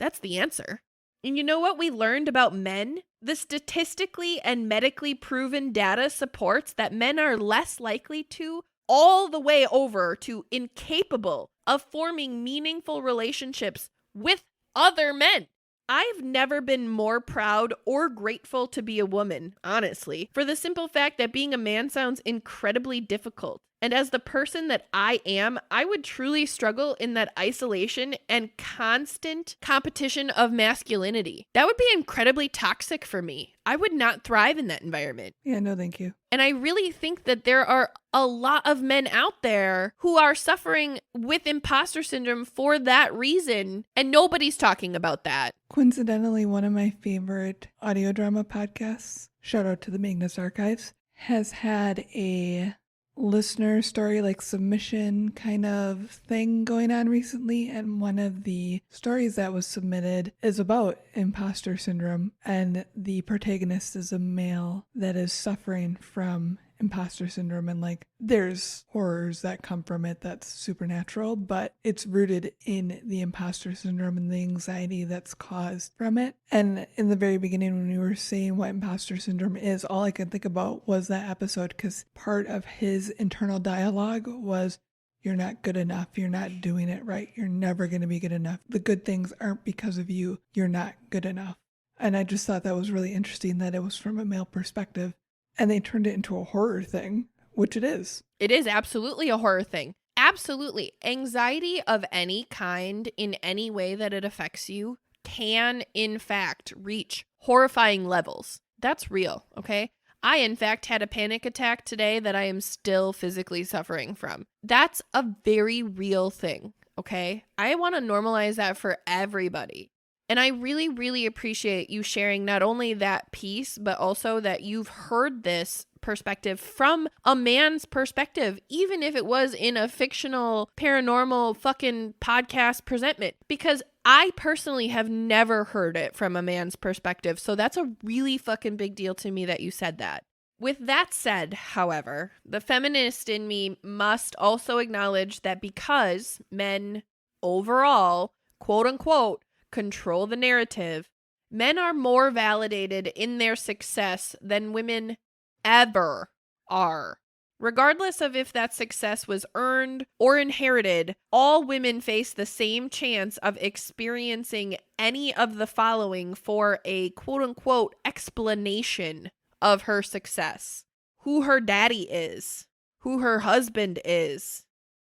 That's the answer. And you know what we learned about men? The statistically and medically proven data supports that men are less likely to, all the way over to incapable of forming meaningful relationships with other men. I've never been more proud or grateful to be a woman, honestly, for the simple fact that being a man sounds incredibly difficult. And as the person that I am, I would truly struggle in that isolation and constant competition of masculinity. That would be incredibly toxic for me. I would not thrive in that environment. Yeah, no, thank you. And I really think that there are a lot of men out there who are suffering with imposter syndrome for that reason, and nobody's talking about that. Coincidentally, one of my favorite audio drama podcasts, shout out to the Magnus Archives, has had a listener story, like submission kind of thing going on recently, and one of the stories that was submitted is about imposter syndrome, and the protagonist is a male that is suffering from imposter syndrome, and like there's horrors that come from it that's supernatural, but it's rooted in the imposter syndrome and the anxiety that's caused from it. And in the very beginning, when we were saying what imposter syndrome is, all I could think about was that episode, because part of his internal dialogue was, you're not good enough, you're not doing it right, you're never going to be good enough, the good things aren't because of you, you're not good enough. And I just thought that was really interesting that it was from a male perspective. And they turned it into a horror thing, which it is. It is absolutely a horror thing. Absolutely. Anxiety of any kind in any way that it affects you can, in fact, reach horrifying levels. That's real, okay? I, in fact, had a panic attack today that I am still physically suffering from. That's a very real thing, okay? I want to normalize that for everybody. And I really, really appreciate you sharing not only that piece, but also that you've heard this perspective from a man's perspective, even if it was in a fictional paranormal fucking podcast presentment, because I personally have never heard it from a man's perspective. So that's a really fucking big deal to me that you said that. With that said, however, the feminist in me must also acknowledge that because men overall, quote unquote, control the narrative, men are more validated in their success than women ever are. Regardless of if that success was earned or inherited, all women face the same chance of experiencing any of the following for a quote-unquote explanation of her success. Who her daddy is, who her husband is,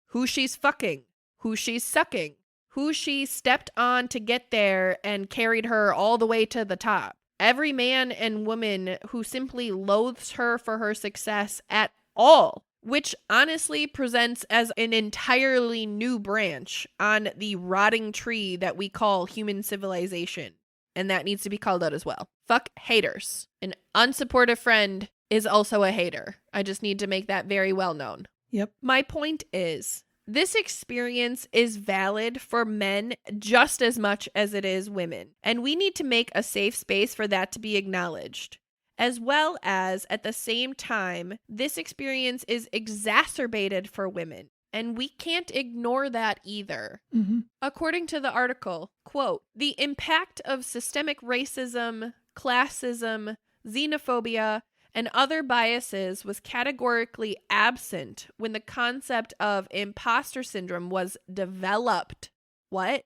who she's fucking, who she's sucking, who she stepped on to get there and carried her all the way to the top. Every man and woman who simply loathes her for her success at all, which honestly presents as an entirely new branch on the rotting tree that we call human civilization. And that needs to be called out as well. Fuck haters. An unsupportive friend is also a hater. I just need to make that very well known. Yep. My point is, this experience is valid for men just as much as it is women, and we need to make a safe space for that to be acknowledged. As well as, at the same time, this experience is exacerbated for women, and we can't ignore that either. Mm-hmm. According to the article, quote, the impact of systemic racism, classism, xenophobia, and other biases was categorically absent when the concept of imposter syndrome was developed. What?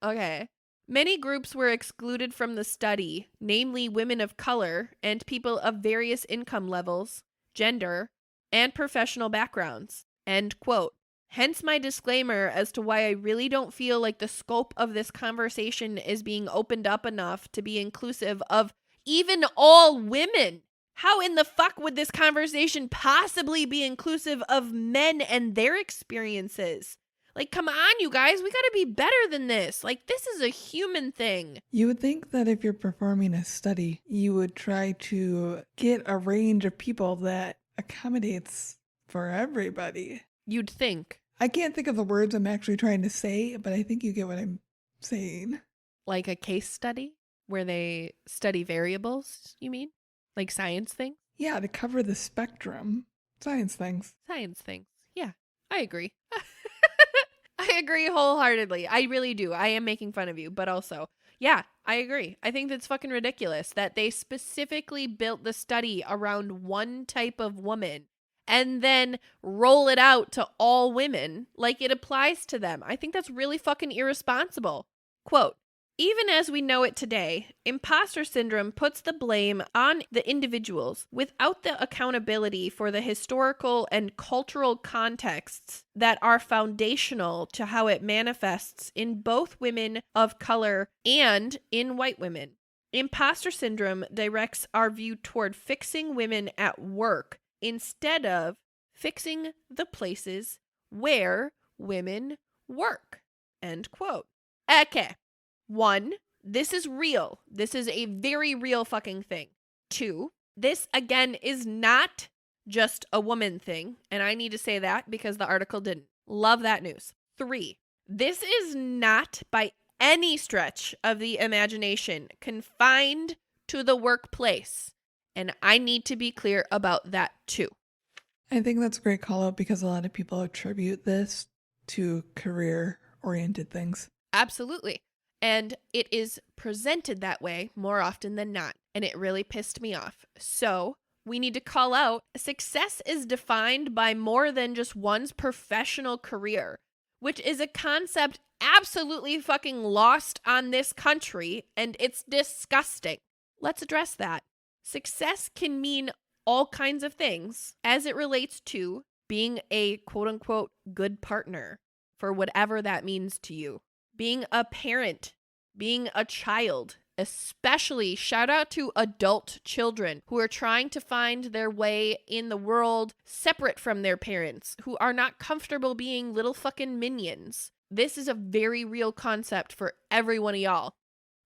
Okay. Many groups were excluded from the study, namely women of color and people of various income levels, gender, and professional backgrounds. End quote. Hence my disclaimer as to why I really don't feel like the scope of this conversation is being opened up enough to be inclusive of even all women. How in the fuck would this conversation possibly be inclusive of men and their experiences? Like, come on, you guys, we gotta be better than this. Like, this is a human thing. You would think that if you're performing a study, you would try to get a range of people that accommodates for everybody. You'd think. I can't think of the words I'm actually trying to say, but I think you get what I'm saying. Like a case study where they study variables, you mean? Like science things? Yeah, to cover the spectrum. Science things. Science things. Yeah, I agree. I agree wholeheartedly. I really do. I am making fun of you, but also, yeah, I agree. I think that's fucking ridiculous that they specifically built the study around one type of woman and then roll it out to all women like it applies to them. I think that's really fucking irresponsible. Quote, even as we know it today, imposter syndrome puts the blame on the individuals without the accountability for the historical and cultural contexts that are foundational to how it manifests in both women of color and in white women. Imposter syndrome directs our view toward fixing women at work instead of fixing the places where women work. End quote. Okay. 1, this is real. This is a very real fucking thing. 2, this again is not just a woman thing, and I need to say that because the article didn't. Love that news. 3, this is not by any stretch of the imagination confined to the workplace, and I need to be clear about that too. I think that's a great call out because a lot of people attribute this to career-oriented things. Absolutely. And it is presented that way more often than not. And it really pissed me off. So we need to call out success is defined by more than just one's professional career, which is a concept absolutely fucking lost on this country. And it's disgusting. Let's address that. Success can mean all kinds of things as it relates to being a quote unquote good partner for whatever that means to you. Being a parent, being a child, especially shout out to adult children who are trying to find their way in the world separate from their parents, who are not comfortable being little fucking minions. This is a very real concept for every one of y'all.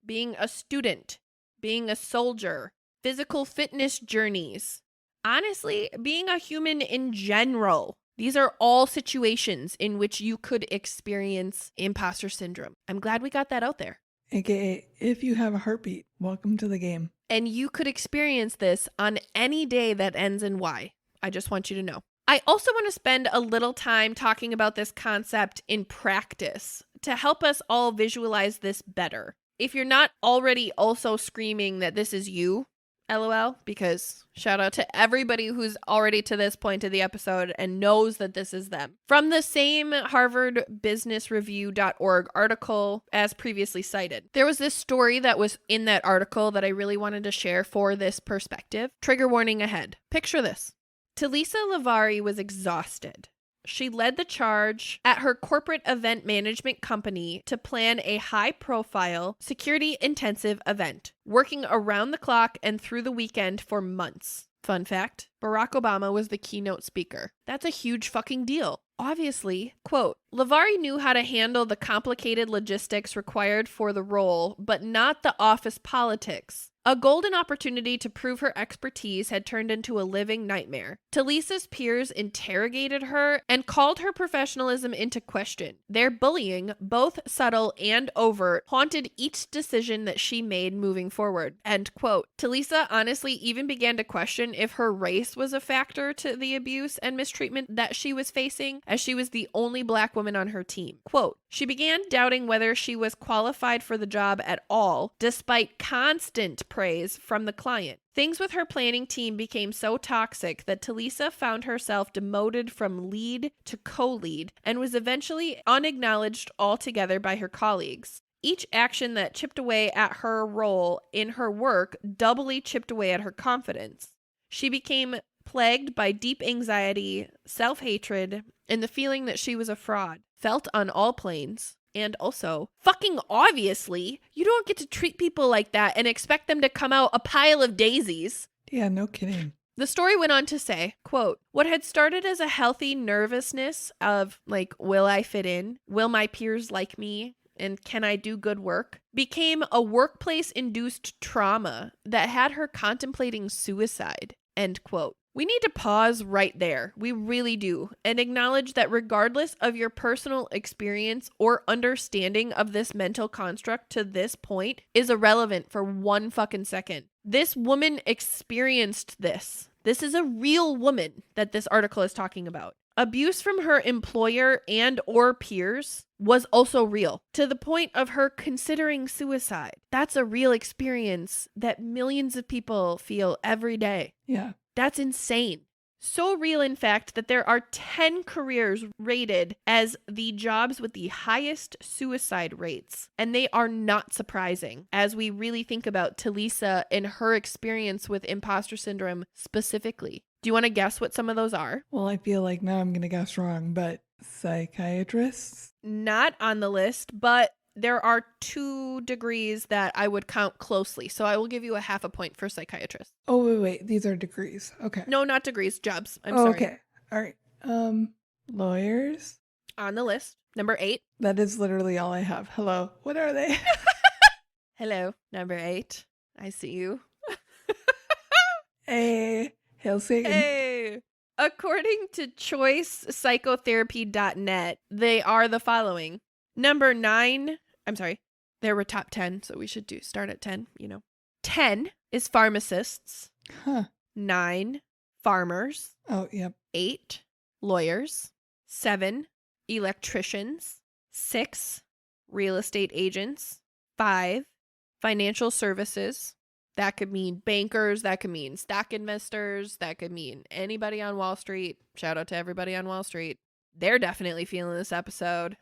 Being a student, being a soldier, physical fitness journeys. Honestly, being a human in general. These are all situations in which you could experience imposter syndrome. I'm glad we got that out there. AKA, if you have a heartbeat, welcome to the game. And you could experience this on any day that ends in Y. I just want you to know. I also want to spend a little time talking about this concept in practice to help us all visualize this better. If you're not already also screaming that this is you, LOL, because shout out to everybody who's already to this point of the episode and knows that this is them. From the same harvardbusinessreview.org article as previously cited, there was this story that was in that article that I really wanted to share for this perspective. Trigger warning ahead. Picture this. Talisa Lavari was exhausted. She led the charge at her corporate event management company to plan a high-profile, security-intensive event, working around the clock and through the weekend for months. Fun fact, Barack Obama was the keynote speaker. That's a huge fucking deal. Obviously, quote, Lavari knew how to handle the complicated logistics required for the role, but not the office politics. A golden opportunity to prove her expertise had turned into a living nightmare. Talisa's peers interrogated her and called her professionalism into question. Their bullying, both subtle and overt, haunted each decision that she made moving forward. End quote. Talisa honestly even began to question if her race was a factor to the abuse and mistreatment that she was facing, as she was the only Black woman on her team. Quote, she began doubting whether she was qualified for the job at all, despite constant praise from the client. Things with her planning team became so toxic that Talisa found herself demoted from lead to co-lead and was eventually unacknowledged altogether by her colleagues. Each action that chipped away at her role in her work doubly chipped away at her confidence. She became plagued by deep anxiety, self-hatred, and the feeling that she was a fraud, felt on all planes. And also, fucking obviously, you don't get to treat people like that and expect them to come out a pile of daisies. Yeah, no kidding. The story went on to say, quote, what had started as a healthy nervousness of, like, will I fit in? Will my peers like me? And can I do good work? Became a workplace-induced trauma that had her contemplating suicide. End quote. We need to pause right there. We really do. And acknowledge that regardless of your personal experience or understanding of this mental construct to this point is irrelevant for 1 fucking second. This woman experienced this. This is a real woman that this article is talking about. Abuse from her employer and or peers was also real, to the point of her considering suicide. That's a real experience that millions of people feel every day. Yeah. That's insane. So real, in fact, that there are 10 careers rated as the jobs with the highest suicide rates. And they are not surprising as we really think about Talisa and her experience with imposter syndrome specifically. Do you want to guess what some of those are? Well, I feel like now I'm going to guess wrong, but psychiatrists? Not on the list, but there are 2 degrees that I would count closely. So I will give you a half a point for psychiatrist. Oh, wait. These are degrees. Okay. No, not degrees, jobs. I'm sorry. Okay. All right. Lawyers? On the list. Number 8. That is literally all I have. Hello. What are they? Hello. Number 8. I see you. Hey. Hail Satan. Hey. According to choicepsychotherapy.net, they are the following. Number 9. I'm sorry. There were top 10, so we should start at 10, 10 is pharmacists. Huh. 9, farmers. Oh, yep. 8, lawyers. 7, electricians. 6, real estate agents. 5, financial services. That could mean bankers. That could mean stock investors. That could mean anybody on Wall Street. Shout out to everybody on Wall Street. They're definitely feeling this episode.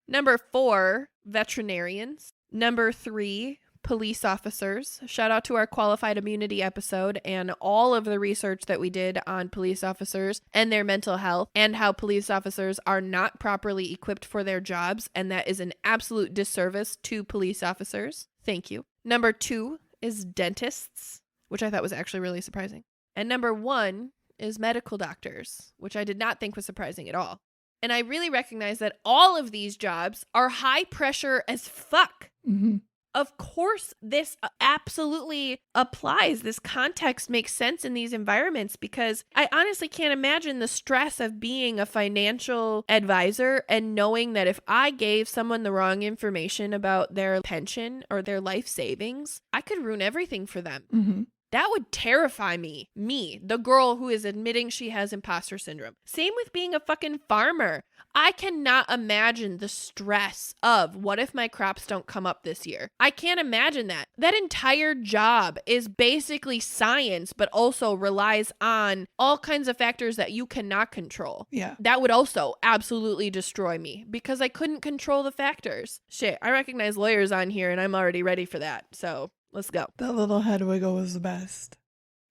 Number 4, veterinarians. Number 3, police officers. Shout out to our qualified immunity episode and all of the research that we did on police officers and their mental health and how police officers are not properly equipped for their jobs. And that is an absolute disservice to police officers. Thank you. Number 2 is dentists, which I thought was actually really surprising. And number 1 is medical doctors, which I did not think was surprising at all. And I really recognize that all of these jobs are high pressure as fuck. Mm-hmm. Of course, this absolutely applies. This context makes sense in these environments because I honestly can't imagine the stress of being a financial advisor and knowing that if I gave someone the wrong information about their pension or their life savings, I could ruin everything for them. Mm-hmm. That would terrify me, the girl who is admitting she has imposter syndrome. Same with being a fucking farmer. I cannot imagine the stress of what if my crops don't come up this year. I can't imagine that. That entire job is basically science, but also relies on all kinds of factors that you cannot control. Yeah. That would also absolutely destroy me because I couldn't control the factors. Shit, I recognize lawyers on here and I'm already ready for that. So let's go. That little head wiggle was the best.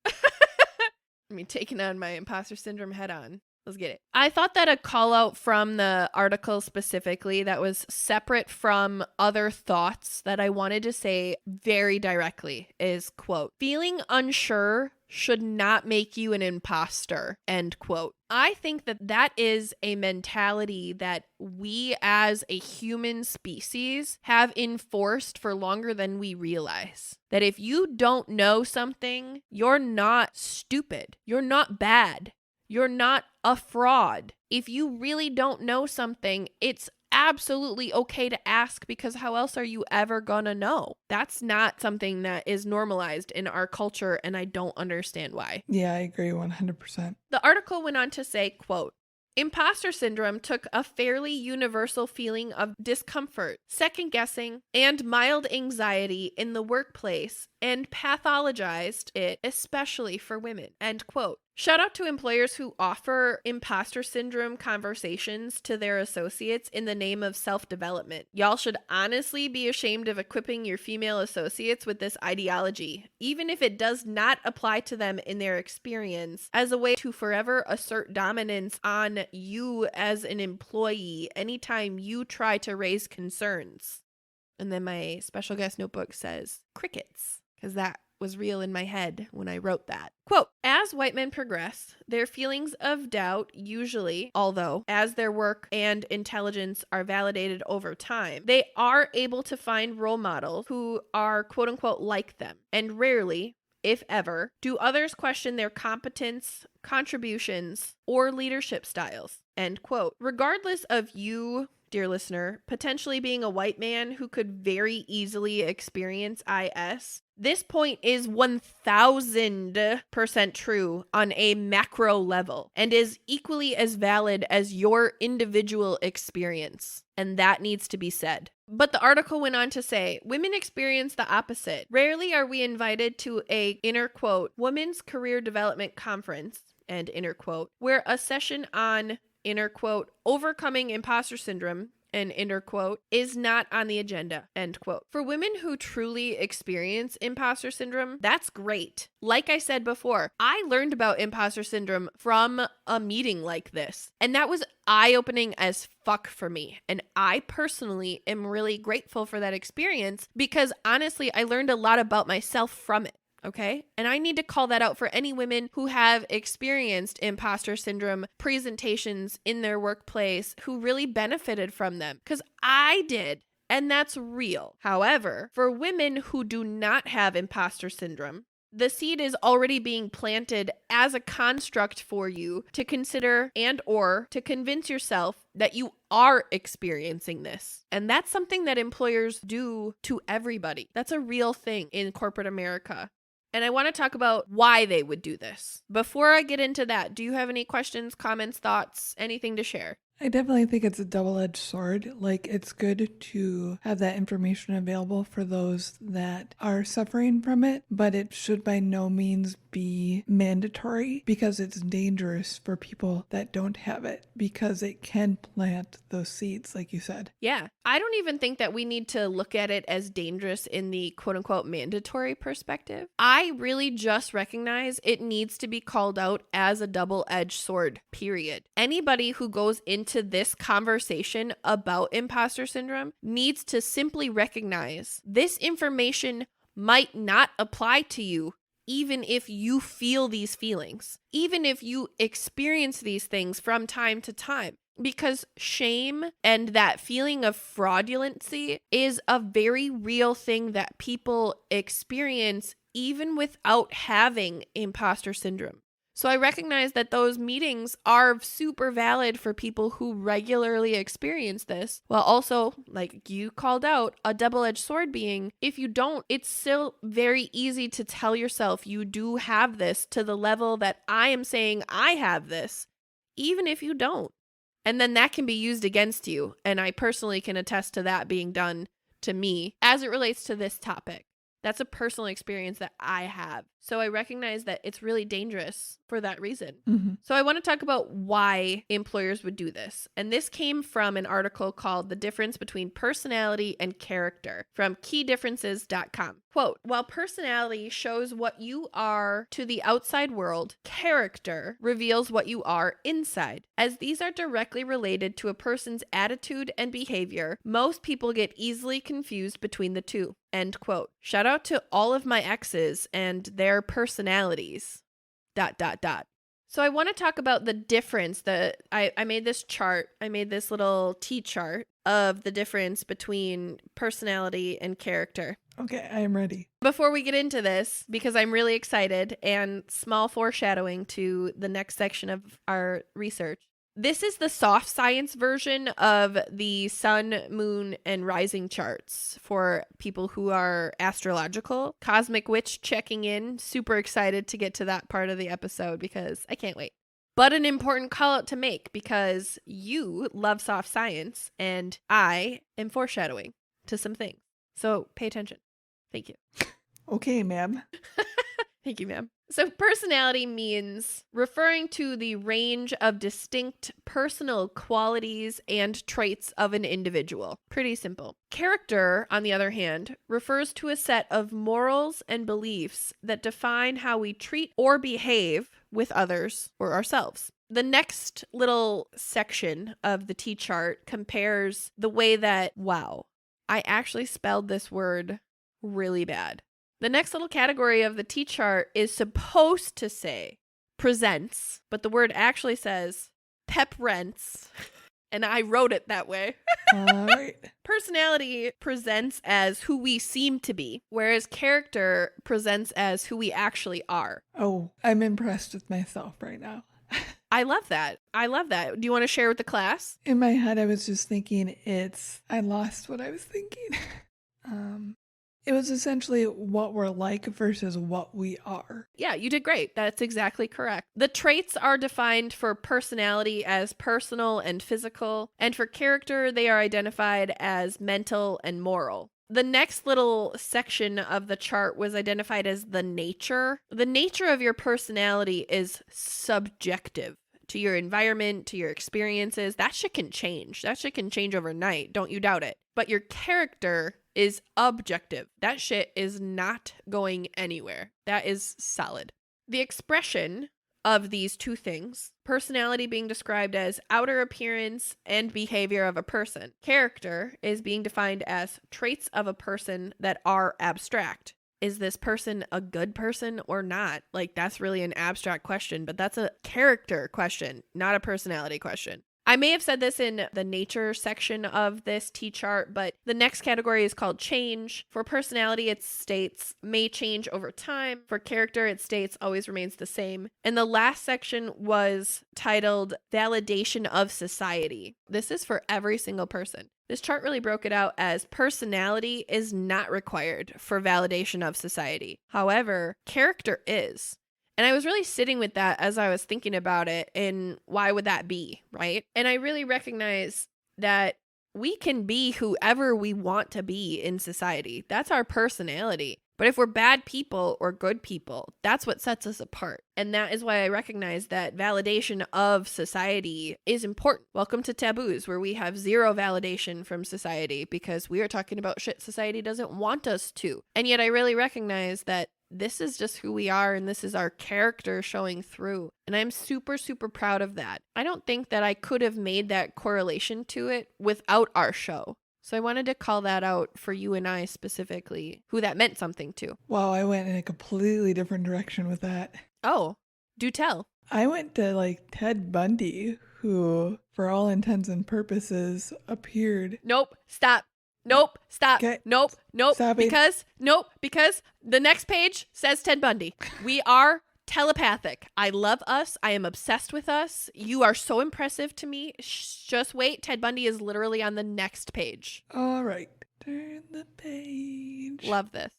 I mean, taking on my imposter syndrome head on. Let's get it. I thought that a call out from the article specifically that was separate from other thoughts that I wanted to say very directly is, quote, feeling unsure should not make you an imposter, end quote. I think that that is a mentality that we as a human species have enforced for longer than we realize. That if you don't know something, you're not stupid. You're not bad. You're not a fraud. If you really don't know something, it's absolutely okay to ask, because how else are you ever gonna know? That's not something that is normalized in our culture, and I don't understand why. Yeah, I agree 100%. The article went on to say, quote, Imposter syndrome took a fairly universal feeling of discomfort, second guessing, and mild anxiety in the workplace and pathologized it, especially for women, end quote. Shout out to employers who offer imposter syndrome conversations to their associates in the name of self-development. Y'all should honestly be ashamed of equipping your female associates with this ideology, even if it does not apply to them in their experience, as a way to forever assert dominance on you as an employee anytime you try to raise concerns. And then my special guest notebook says crickets, because that was real in my head when I wrote that. Quote, as white men progress, their feelings of doubt usually, although as their work and intelligence are validated over time, they are able to find role models who are quote unquote like them. And rarely, if ever, do others question their competence, contributions, or leadership styles, end quote. Regardless of you, dear listener, potentially being a white man who could very easily experience IS, this point is 1000% true on a macro level and is equally as valid as your individual experience. And that needs to be said. But the article went on to say, women experience the opposite. Rarely are we invited to a, inner quote, women's career development conference, and inner quote, where a session on, inner quote, overcoming imposter syndrome, and inner quote, is not on the agenda, end quote. For women who truly experience imposter syndrome, that's great. Like I said before, I learned about imposter syndrome from a meeting like this, and that was eye-opening as fuck for me. And I personally am really grateful for that experience, because honestly, I learned a lot about myself from it. Okay. And I need to call that out for any women who have experienced imposter syndrome presentations in their workplace who really benefited from them, because I did. And that's real. However, for women who do not have imposter syndrome, the seed is already being planted as a construct for you to consider and or to convince yourself that you are experiencing this. And that's something that employers do to everybody. That's a real thing in corporate America. And I want to talk about why they would do this. Before I get into that, do you have any questions, comments, thoughts, anything to share? I definitely think it's a double-edged sword. Like, it's good to have that information available for those that are suffering from it, but it should by no means be mandatory, because it's dangerous for people that don't have it, because it can plant those seeds, like you said. Yeah. I don't even think that we need to look at it as dangerous in the quote unquote mandatory perspective. I really just recognize it needs to be called out as a double-edged sword, period. Anybody who goes into this conversation about imposter syndrome needs to simply recognize this information might not apply to you, even if you feel these feelings, even if you experience these things from time to time. Because shame and that feeling of fraudulency is a very real thing that people experience even without having imposter syndrome. So I recognize that those meetings are super valid for people who regularly experience this, while also, like you called out, a double-edged sword being, if you don't, it's still very easy to tell yourself you do have this to the level that I am saying I have this, even if you don't. And then that can be used against you. And I personally can attest to that being done to me as it relates to this topic. That's a personal experience that I have. So I recognize that it's really dangerous for that reason. Mm-hmm. So I want to talk about why employers would do this. And this came from an article called The Difference Between Personality and Character from keydifferences.com. Quote, while personality shows what you are to the outside world, character reveals what you are inside. As these are directly related to a person's attitude and behavior, most people get easily confused between the two. End quote. Shout out to all of my exes and their personalities. ... So I want to talk about the difference that I made this chart. I made this little T chart of the difference between personality and character. Okay, I am ready. Before we get into this, because I'm really excited and small foreshadowing to the next section of our research. This is the soft science version of the sun, moon, and rising charts for people who are astrological. Cosmic Witch checking in. Super excited to get to that part of the episode because I can't wait. But an important call out to make because you love soft science and I am foreshadowing to some things. So pay attention. Thank you. Okay, ma'am. Thank you, ma'am. So personality means referring to the range of distinct personal qualities and traits of an individual. Pretty simple. Character, on the other hand, refers to a set of morals and beliefs that define how we treat or behave with others or ourselves. The next little section of the T chart compares the way that, wow, I actually spelled this word really bad. The next little category of the T chart is supposed to say presents, but the word actually says pep rents, and I wrote it that way. All right. Personality presents as who we seem to be, whereas character presents as who we actually are. Oh, I'm impressed with myself right now. I love that. I love that. Do you want to share with the class? In my head, I was just thinking I lost what I was thinking. It was essentially what we're like versus what we are. Yeah, you did great. That's exactly correct. The traits are defined for personality as personal and physical, and for character, they are identified as mental and moral. The next little section of the chart was identified as the nature. The nature of your personality is subjective to your environment, to your experiences. That shit can change. That shit can change overnight. Don't you doubt it. But your character is objective. That shit is not going anywhere. That is solid. The expression of these two things, personality being described as outer appearance and behavior of a person. Character is being defined as traits of a person that are abstract. Is this person a good person or not? Like, that's really an abstract question, but that's a character question, not a personality question. I may have said this in the nature section of this T chart, but the next category is called change. For personality, it states may change over time. For character, it states always remains the same. And the last section was titled validation of society. This is for every single person. This chart really broke it out as personality is not required for validation of society. However, character is. And I was really sitting with that as I was thinking about it and why would that be, right? And I really recognize that we can be whoever we want to be in society. That's our personality. But if we're bad people or good people, that's what sets us apart. And that is why I recognize that validation of society is important. Welcome to Taboos, where we have zero validation from society because we are talking about shit society doesn't want us to. And yet I really recognize that this is just who we are and this is our character showing through. And I'm super, super proud of that. I don't think that I could have made that correlation to it without our show. So I wanted to call that out for you and I specifically, who that meant something to. Wow, I went in a completely different direction with that. Oh, do tell. I went to like Ted Bundy, who, for all intents and purposes, appeared. Nope, stop. Nope, stop. Okay. Nope. Stop because the next page says Ted Bundy. We are telepathic. I love us. I am obsessed with us. You are so impressive to me. Just wait. Ted Bundy is literally on the next page. All right. Turn the page. Love this.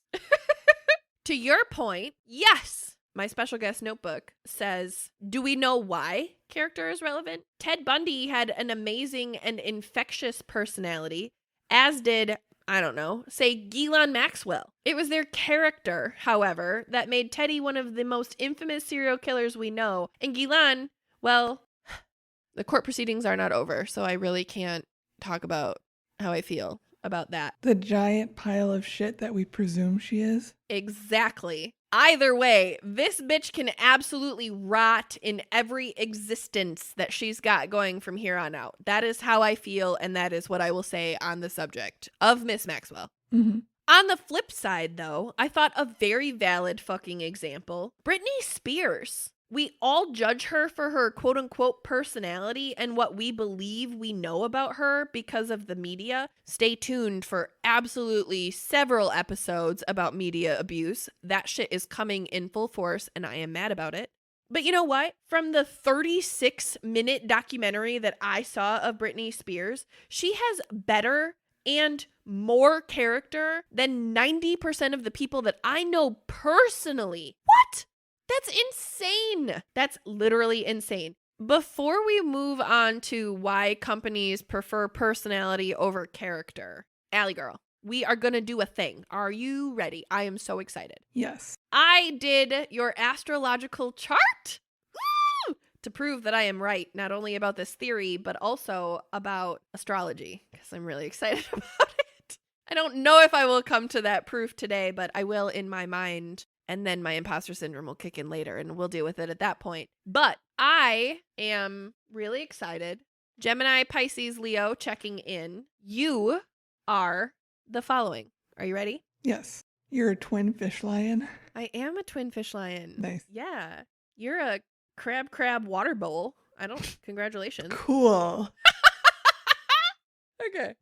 To your point, yes. My special guest notebook says, do we know why character is relevant? Ted Bundy had an amazing and infectious personality, as did, I don't know, say Ghislaine Maxwell. It was their character, however, that made Teddy one of the most infamous serial killers we know. And Ghislaine, well, the court proceedings are not over, so I really can't talk about how I feel about that. The giant pile of shit that we presume she is. Exactly. Either way, this bitch can absolutely rot in every existence that she's got going from here on out. That is how I feel, and that is what I will say on the subject of Miss Maxwell. Mm-hmm. On the flip side, though, I thought a very valid fucking example, Britney Spears. We all judge her for her quote unquote personality and what we believe we know about her because of the media. Stay tuned for absolutely several episodes about media abuse. That shit is coming in full force and I am mad about it. But you know what? From the 36-minute documentary that I saw of Britney Spears, she has better and more character than 90% of the people that I know personally. What? That's insane. That's literally insane. Before we move on to why companies prefer personality over character, Allie girl, we are going to do a thing. Are you ready? I am so excited. Yes. I did your astrological chart to prove that I am right, not only about this theory, but also about astrology, because I'm really excited about it. I don't know if I will come to that proof today, but I will in my mind. And then my imposter syndrome will kick in later and we'll deal with it at that point. But I am really excited. Gemini, Pisces, Leo checking in. You are the following. Are you ready? Yes. You're a twin fish lion. I am a twin fish lion. Nice. Yeah. You're a crab water bowl. Congratulations. Cool. Okay.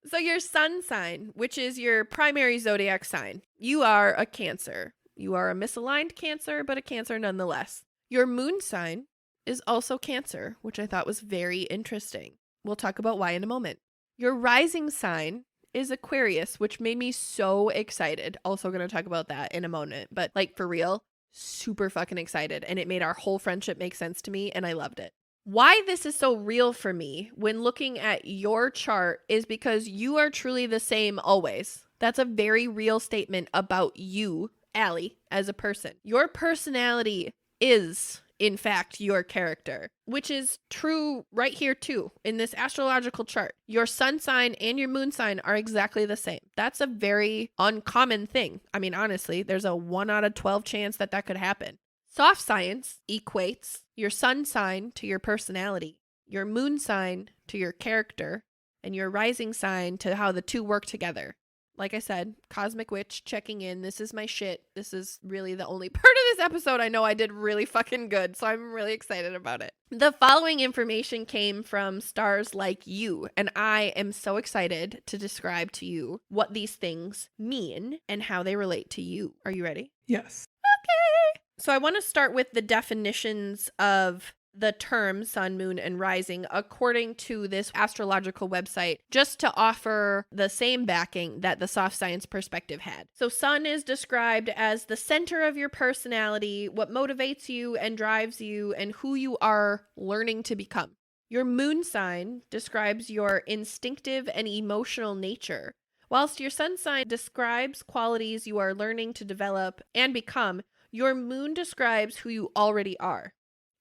So your sun sign, which is your primary zodiac sign, you are a Cancer. You are a misaligned Cancer, but a Cancer nonetheless. Your moon sign is also Cancer, which I thought was very interesting. We'll talk about why in a moment. Your rising sign is Aquarius, which made me so excited. Also going to talk about that in a moment, but like for real, super fucking excited. And it made our whole friendship make sense to me and I loved it. Why this is so real for me when looking at your chart is because you are truly the same always. That's a very real statement about you, Allie, as a person. Your personality is, in fact, your character, which is true right here too, in this astrological chart. Your sun sign and your moon sign are exactly the same. That's a very uncommon thing. I mean, honestly, there's a 1 out of 12 chance that that could happen. Soft science equates your sun sign to your personality, your moon sign to your character, and your rising sign to how the two work together. Like I said, Cosmic Witch checking in. This is my shit. This is really the only part of this episode I know I did really fucking good, so I'm really excited about it. The following information came from Stars Like You, and I am so excited to describe to you what these things mean and how they relate to you. Are you ready? Yes. Okay. So I want to start with the definitions of the term sun, moon, and rising according to this astrological website, just to offer the same backing that the soft science perspective had. So sun is described as the center of your personality, what motivates you and drives you, and who you are learning to become. Your moon sign describes your instinctive and emotional nature, whilst your sun sign describes qualities you are learning to develop and become. Your moon describes who you already are.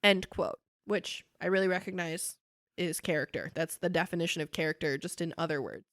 End quote. Which I really recognize is character. That's the definition of character, just in other words.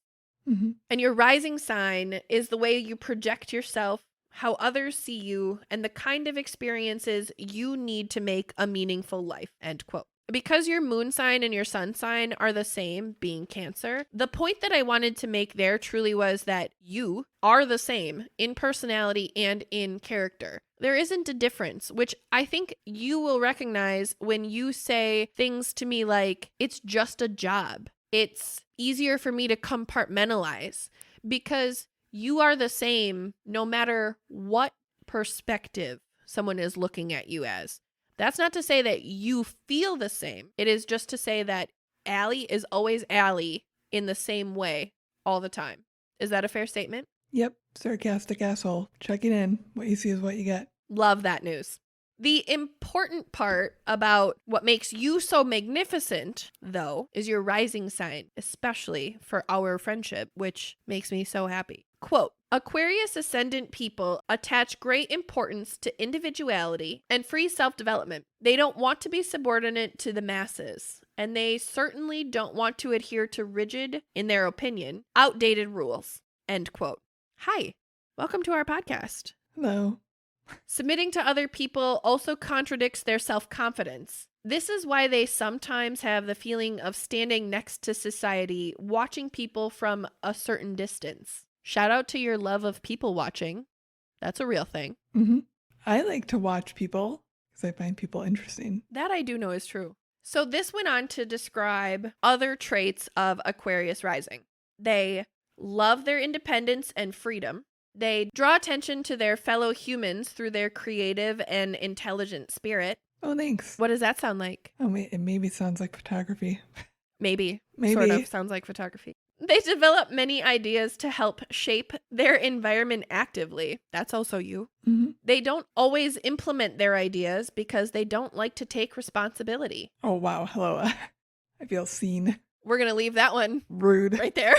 Mm-hmm. And your rising sign is the way you project yourself, how others see you, and the kind of experiences you need to make a meaningful life. End quote. Because your moon sign and your sun sign are the same, being Cancer, the point that I wanted to make there truly was that you are the same in personality and in character. There isn't a difference, which I think you will recognize when you say things to me like, it's just a job. It's easier for me to compartmentalize because you are the same no matter what perspective someone is looking at you as. That's not to say that you feel the same. It is just to say that Allie is always Allie in the same way all the time. Is that a fair statement? Yep. Sarcastic asshole. Checking in. What you see is what you get. Love that news. The important part about what makes you so magnificent, though, is your rising sign, especially for our friendship, which makes me so happy. Quote, Aquarius ascendant people attach great importance to individuality and free self-development. They don't want to be subordinate to the masses. and they certainly don't want to adhere to rigid, in their opinion, outdated rules. End quote. Hi, welcome to our podcast. Hello. Submitting to other people also contradicts their self-confidence. This is why they sometimes have the feeling of standing next to society, watching people from a certain distance. Shout out to your love of people watching. That's a real thing. Mm-hmm. I like to watch people because I find people interesting. That I do know is true. So this went on to describe other traits of Aquarius rising. They love their independence and freedom. They draw attention to their fellow humans through their creative and intelligent spirit. Oh, thanks. What does that sound like? Oh, it maybe sounds like photography. Maybe. Maybe. Sort of sounds like photography. They develop many ideas to help shape their environment actively. That's also you. Mm-hmm. They don't always implement their ideas because they don't like to take responsibility. Oh, wow. Hello. I feel seen. We're going to leave that one Rude. right there.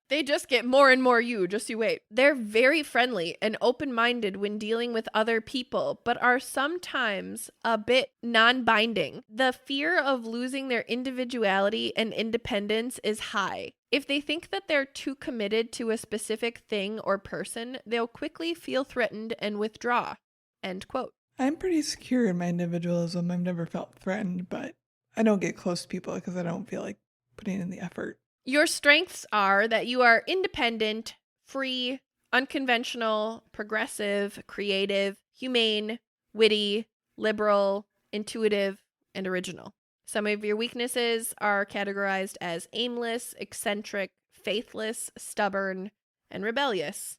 They just get more and more you, just you wait. They're very friendly and open-minded when dealing with other people, but are sometimes a bit non-binding. The fear of losing their individuality and independence is high. If they think that they're too committed to a specific thing or person, they'll quickly feel threatened and withdraw. End quote. I'm pretty secure in my individualism. I've never felt threatened, but I don't get close to people because I don't feel like putting in the effort. Your strengths are that you are independent, free, unconventional, progressive, creative, humane, witty, liberal, intuitive, and original. Some of your weaknesses are categorized as aimless, eccentric, faithless, stubborn, and rebellious.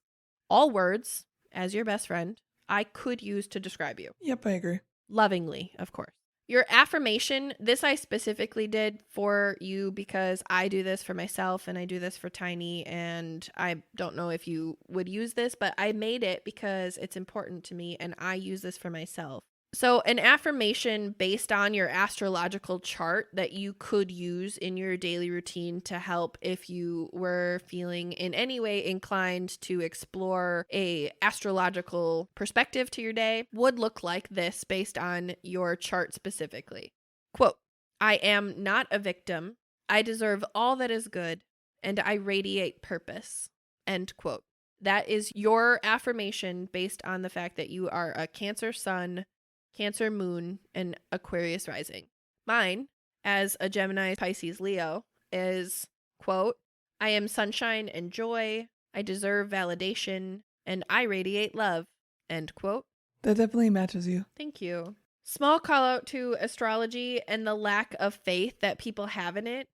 All words, as your best friend, I could use to describe you. Yep, I agree. Lovingly, of course. Your affirmation, this I specifically did for you because I do this for myself and I do this for Tiny, and I don't know if you would use this, but I made it because it's important to me and I use this for myself. So an affirmation based on your astrological chart that you could use in your daily routine to help if you were feeling in any way inclined to explore a astrological perspective to your day would look like this based on your chart specifically. Quote, I am not a victim. I deserve all that is good and I radiate purpose. End quote. That is your affirmation based on the fact that you are a Cancer sun, Cancer moon, and Aquarius rising. Mine, as a Gemini, Pisces, Leo, is, quote, I am sunshine and joy, I deserve validation, and I radiate love, end quote. That definitely matches you. Thank you. Small call out to astrology and the lack of faith that people have in it.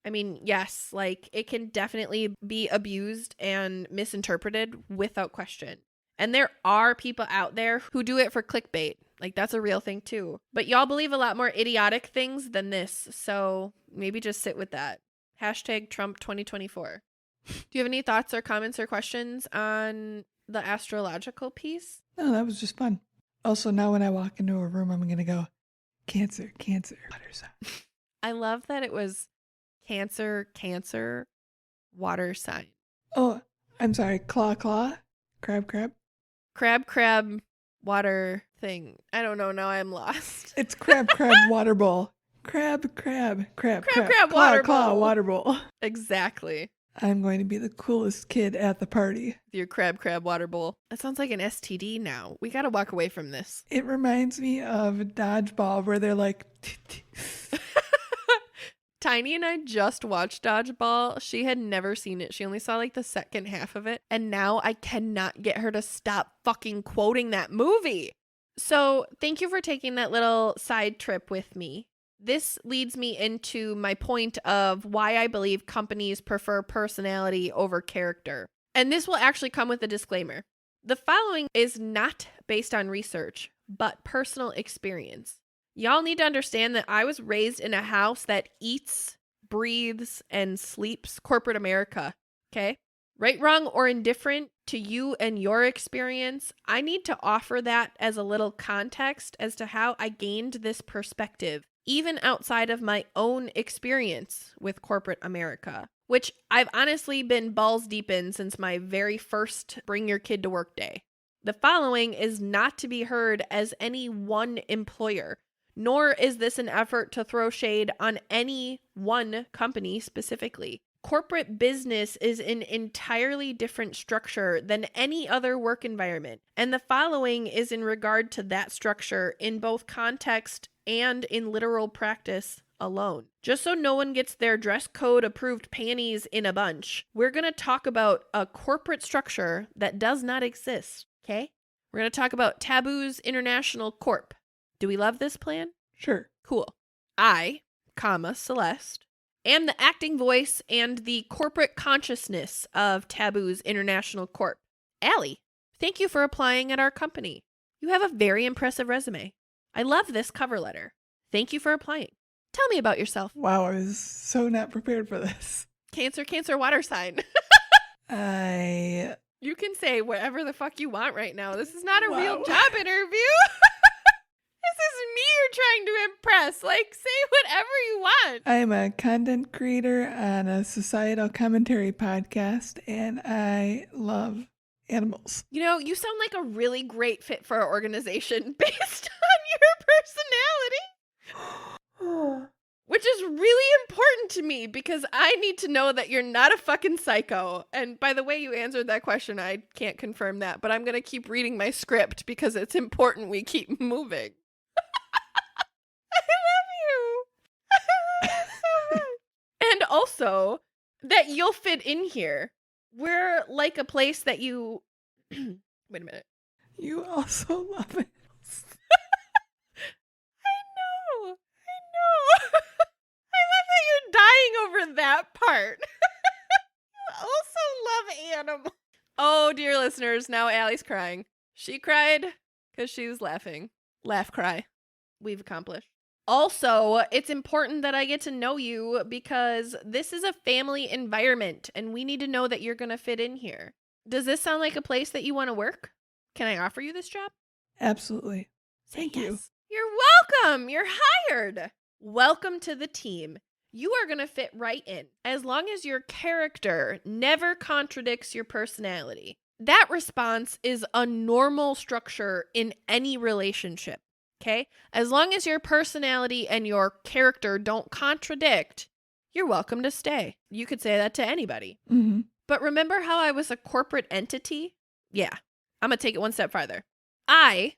I mean, yes, like it can definitely be abused and misinterpreted without question. And there are people out there who do it for clickbait. Like, that's a real thing, too. But y'all believe a lot more idiotic things than this, so maybe just sit with that. Hashtag Trump 2024. Do you have any thoughts or comments or questions on the astrological piece? No, that was just fun. Also, now when I walk into a room, I'm going to go, Cancer, Cancer, water sign. I love that it was Cancer, Cancer, water sign. Oh, I'm sorry, Claw, Crab, Crab, water thing. I don't know. Now I'm lost. It's crab, water bowl. Crab, water claw, bowl. water bowl. Exactly. I'm going to be the coolest kid at the party. Your crab, water bowl. That sounds like an STD now. We got to walk away from this. It reminds me of Dodgeball where they're like... Tiny and I just watched Dodgeball. She had never seen it. She only saw like the second half of it. And now I cannot get her to stop fucking quoting that movie. So thank you for taking that little side trip with me. This leads me into my point of why I believe companies prefer personality over character. And this will actually come with a disclaimer. The following is not based on research, but personal experience. Y'all need to understand that I was raised in a house that eats, breathes, and sleeps corporate America, okay? Right, wrong, or indifferent to you and your experience, I need to offer that as a little context as to how I gained this perspective, even outside of my own experience with corporate America, which I've honestly been balls deep in since my very first bring your kid to work day. The following is not to be heard as any one employer, nor is this an effort to throw shade on any one company specifically. Corporate business is an entirely different structure than any other work environment, and the following is in regard to that structure in both context and in literal practice alone. Just so no one gets their dress code approved panties in a bunch, we're going to talk about a corporate structure that does not exist, okay? We're going to talk about Taboo's International Corp. Do we love this plan? Sure. Cool. I, Celeste, am the acting voice and the corporate consciousness of Taboo's International Corp. Allie, thank you for applying at our company. You have a very impressive resume. I love this cover letter. Thank you for applying. Tell me about yourself. Wow, I was so not prepared for this. Cancer, water sign. I You can say whatever the fuck you want right now. This is not a real Wow. job interview. This is me you're trying to impress. Like, say whatever you want. I'm a content creator on a societal commentary podcast, and I love animals. You know, you sound like a really great fit for our organization based on your personality. Which is really important to me because I need to know that you're not a fucking psycho. And by the way you answered that question, I can't confirm that, but I'm going to keep reading my script because it's important we keep moving. I love you. I love you so much. And also that you'll fit in here. We're like a place that you... Wait a minute. You also love animals. I know. I love that you're dying over that part. You also love animals. Oh, dear listeners, now Allie's crying. She cried because she was laughing. Laugh, cry. We've accomplished. Also, it's important that I get to know you because this is a family environment and we need to know that you're going to fit in here. Does this sound like a place that you want to work? Can I offer you this job? Absolutely. Thank you. Yes. You're welcome. You're hired. Welcome to the team. You are going to fit right in as long as your character never contradicts your personality. That response is a normal structure in any relationship, okay? As long as your personality and your character don't contradict, you're welcome to stay. You could say that to anybody. Mm-hmm. But remember how I was a corporate entity? Yeah, I'm going to take it one step farther. I,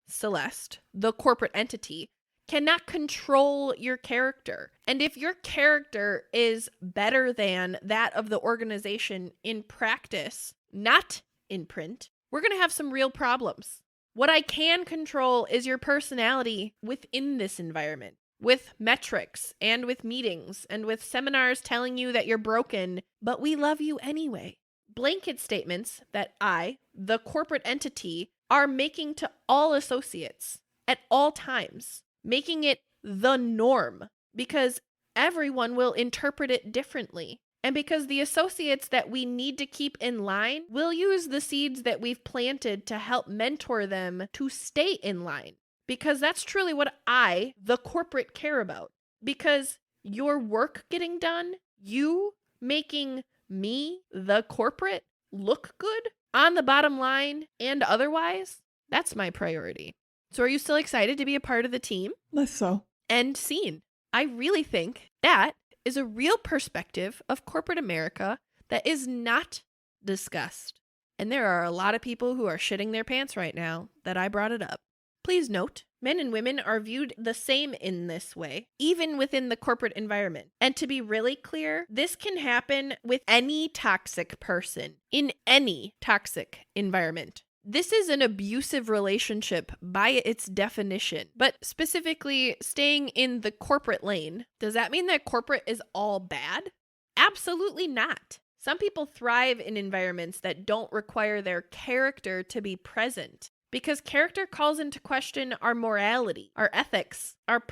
Celeste, the corporate entity, cannot control your character. And if your character is better than that of the organization in practice, not in print, we're going to have some real problems. What I can control is your personality within this environment, with metrics and with meetings and with seminars telling you that you're broken, but we love you anyway. Blanket statements that I, the corporate entity, are making to all associates at all times, making it the norm because everyone will interpret it differently. And because the associates that we need to keep in line will use the seeds that we've planted to help mentor them to stay in line. Because that's truly what I, the corporate, care about. Because your work getting done, you making me, the corporate, look good on the bottom line and otherwise, that's my priority. So are you still excited to be a part of the team? Less so. End scene. I really think that is a real perspective of corporate America that is not discussed. And there are a lot of people who are shitting their pants right now that I brought it up. Please note, men and women are viewed the same in this way, even within the corporate environment. And to be really clear, this can happen with any toxic person in any toxic environment. This is an abusive relationship by its definition, but specifically staying in the corporate lane. Does that mean that corporate is all bad? Absolutely not. Some people thrive in environments that don't require their character to be present because character calls into question our morality, our ethics, our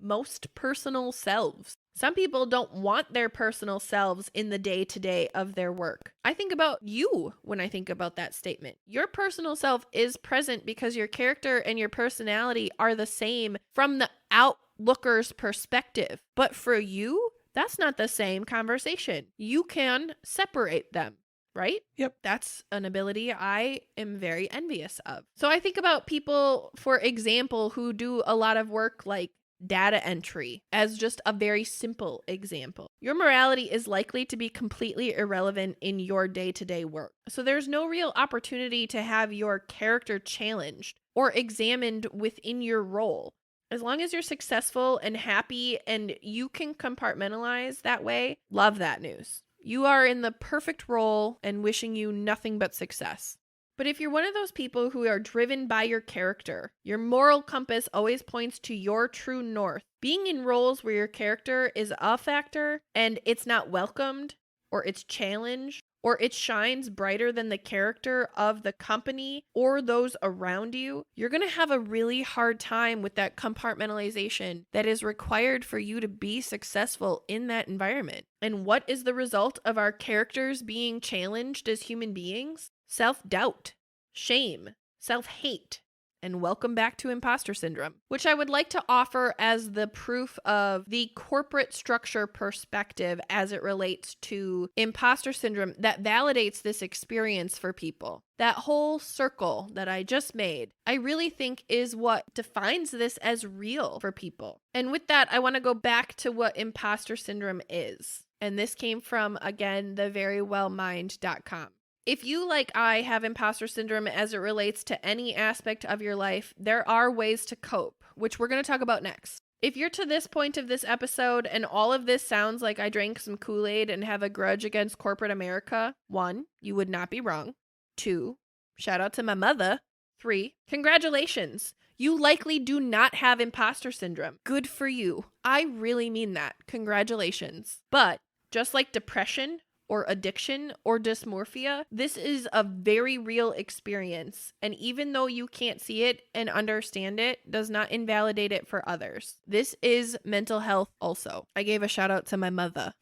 most personal selves. Some people don't want their personal selves in the day-to-day of their work. I think about you when I think about that statement. Your personal self is present because your character and your personality are the same from the outlooker's perspective. But for you, that's not the same conversation. You can separate them. right? Yep. That's an ability I am very envious of. So I think about people, for example, who do a lot of work like data entry as just a very simple example. Your morality is likely to be completely irrelevant in your day-to-day work. So there's no real opportunity to have your character challenged or examined within your role. As long as you're successful and happy and you can compartmentalize that way, love that news. You are in the perfect role and wishing you nothing but success. But if you're one of those people who are driven by your character, your moral compass always points to your true north, being in roles where your character is a factor and it's not welcomed, or it's challenged, or it shines brighter than the character of the company or those around you, you're going to have a really hard time with that compartmentalization that is required for you to be successful in that environment. And what is the result of our characters being challenged as human beings? Self-doubt, shame, self-hate, and welcome back to imposter syndrome, which I would like to offer as the proof of the corporate structure perspective as it relates to imposter syndrome that validates this experience for people. That whole circle that I just made, I really think is what defines this as real for people. And with that, I want to go back to what imposter syndrome is. And this came from, again, theverywellmind.com. If you, like I, have imposter syndrome as it relates to any aspect of your life, there are ways to cope, which we're going to talk about next. If you're to this point of this episode and all of this sounds like I drank some Kool-Aid and have a grudge against corporate America, 1, you would not be wrong. 2, shout out to my mother. 3, congratulations. You likely do not have imposter syndrome. Good for you. I really mean that. Congratulations. But just like depression, or addiction or dysmorphia, this is a very real experience. And even though you can't see it and understand it, does not invalidate it for others. This is mental health also. I gave a shout out to my mother.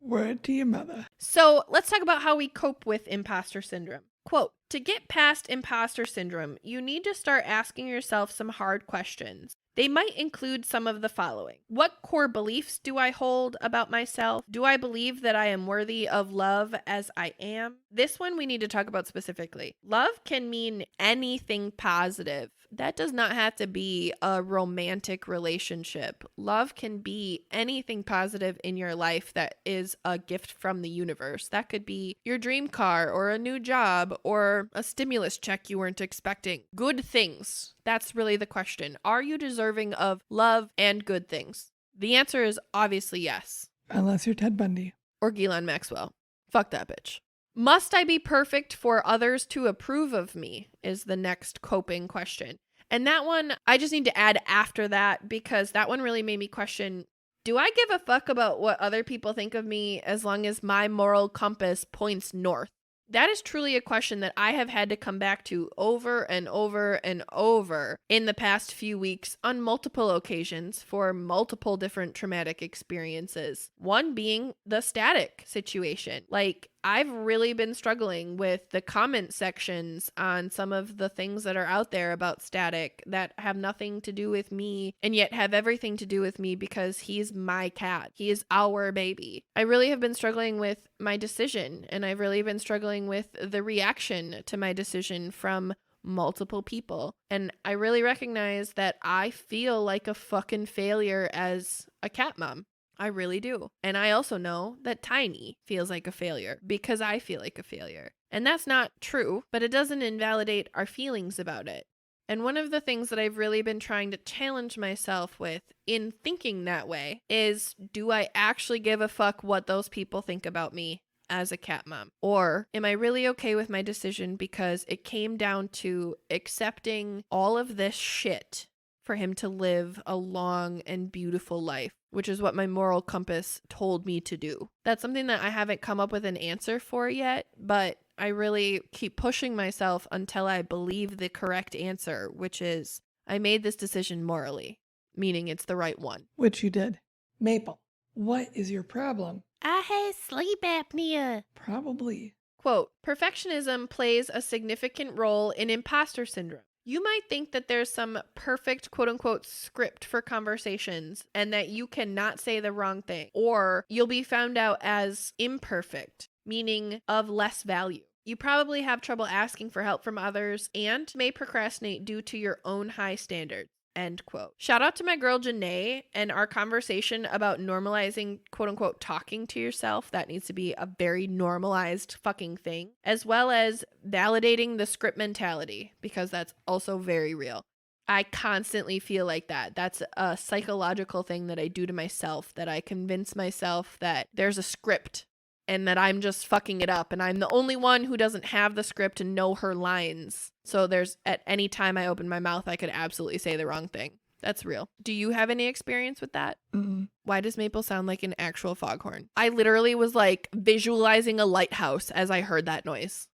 Word to your mother. So let's talk about how we cope with imposter syndrome. Quote, to get past imposter syndrome, you need to start asking yourself some hard questions. They might include some of the following. What core beliefs do I hold about myself? Do I believe that I am worthy of love as I am? This one we need to talk about specifically. Love can mean anything positive. That does not have to be a romantic relationship. Love can be anything positive in your life that is a gift from the universe. That could be your dream car or a new job or a stimulus check you weren't expecting. Good things. That's really the question. Are you deserving of love and good things? The answer is obviously yes. Unless you're Ted Bundy. Or Ghislaine Maxwell. Fuck that bitch. Must I be perfect for others to approve of me? Is the next coping question. And that one, I just need to add after that because that one really made me question, do I give a fuck about what other people think of me as long as my moral compass points north? That is truly a question that I have had to come back to over and over and over in the past few weeks on multiple occasions for multiple different traumatic experiences. One being the static situation. Like, I've really been struggling with the comment sections on some of the things that are out there about static that have nothing to do with me and yet have everything to do with me because he's my cat. He is our baby. I really have been struggling with my decision, and I've really been struggling with the reaction to my decision from multiple people. And I really recognize that I feel like a fucking failure as a cat mom. I really do. And I also know that Tiny feels like a failure because I feel like a failure. And that's not true, but it doesn't invalidate our feelings about it. And one of the things that I've really been trying to challenge myself with in thinking that way is, do I actually give a fuck what those people think about me as a cat mom? Or am I really okay with my decision because it came down to accepting all of this shit for him to live a long and beautiful life, which is what my moral compass told me to do. That's something that I haven't come up with an answer for yet, but I really keep pushing myself until I believe the correct answer, which is I made this decision morally, meaning it's the right one. Which you did. Maple, what is your problem? I have sleep apnea. Probably. Quote, perfectionism plays a significant role in imposter syndrome. You might think that there's some perfect quote unquote script for conversations and that you cannot say the wrong thing, or you'll be found out as imperfect. meaning of less value. You probably have trouble asking for help from others and may procrastinate due to your own high standards. End quote. Shout out to my girl Janae and our conversation about normalizing quote unquote talking to yourself. That needs to be a very normalized fucking thing, as well as validating the script mentality, because that's also very real. I constantly feel like that. That's a psychological thing that I do to myself, that I convince myself that there's a script and that I'm just fucking it up and I'm the only one who doesn't have the script and know her lines. So there's at any time I open my mouth, I could absolutely say the wrong thing. That's real. Do you have any experience with that? Mm-mm. Why does Maple sound like an actual foghorn? I literally was like visualizing a lighthouse as I heard that noise.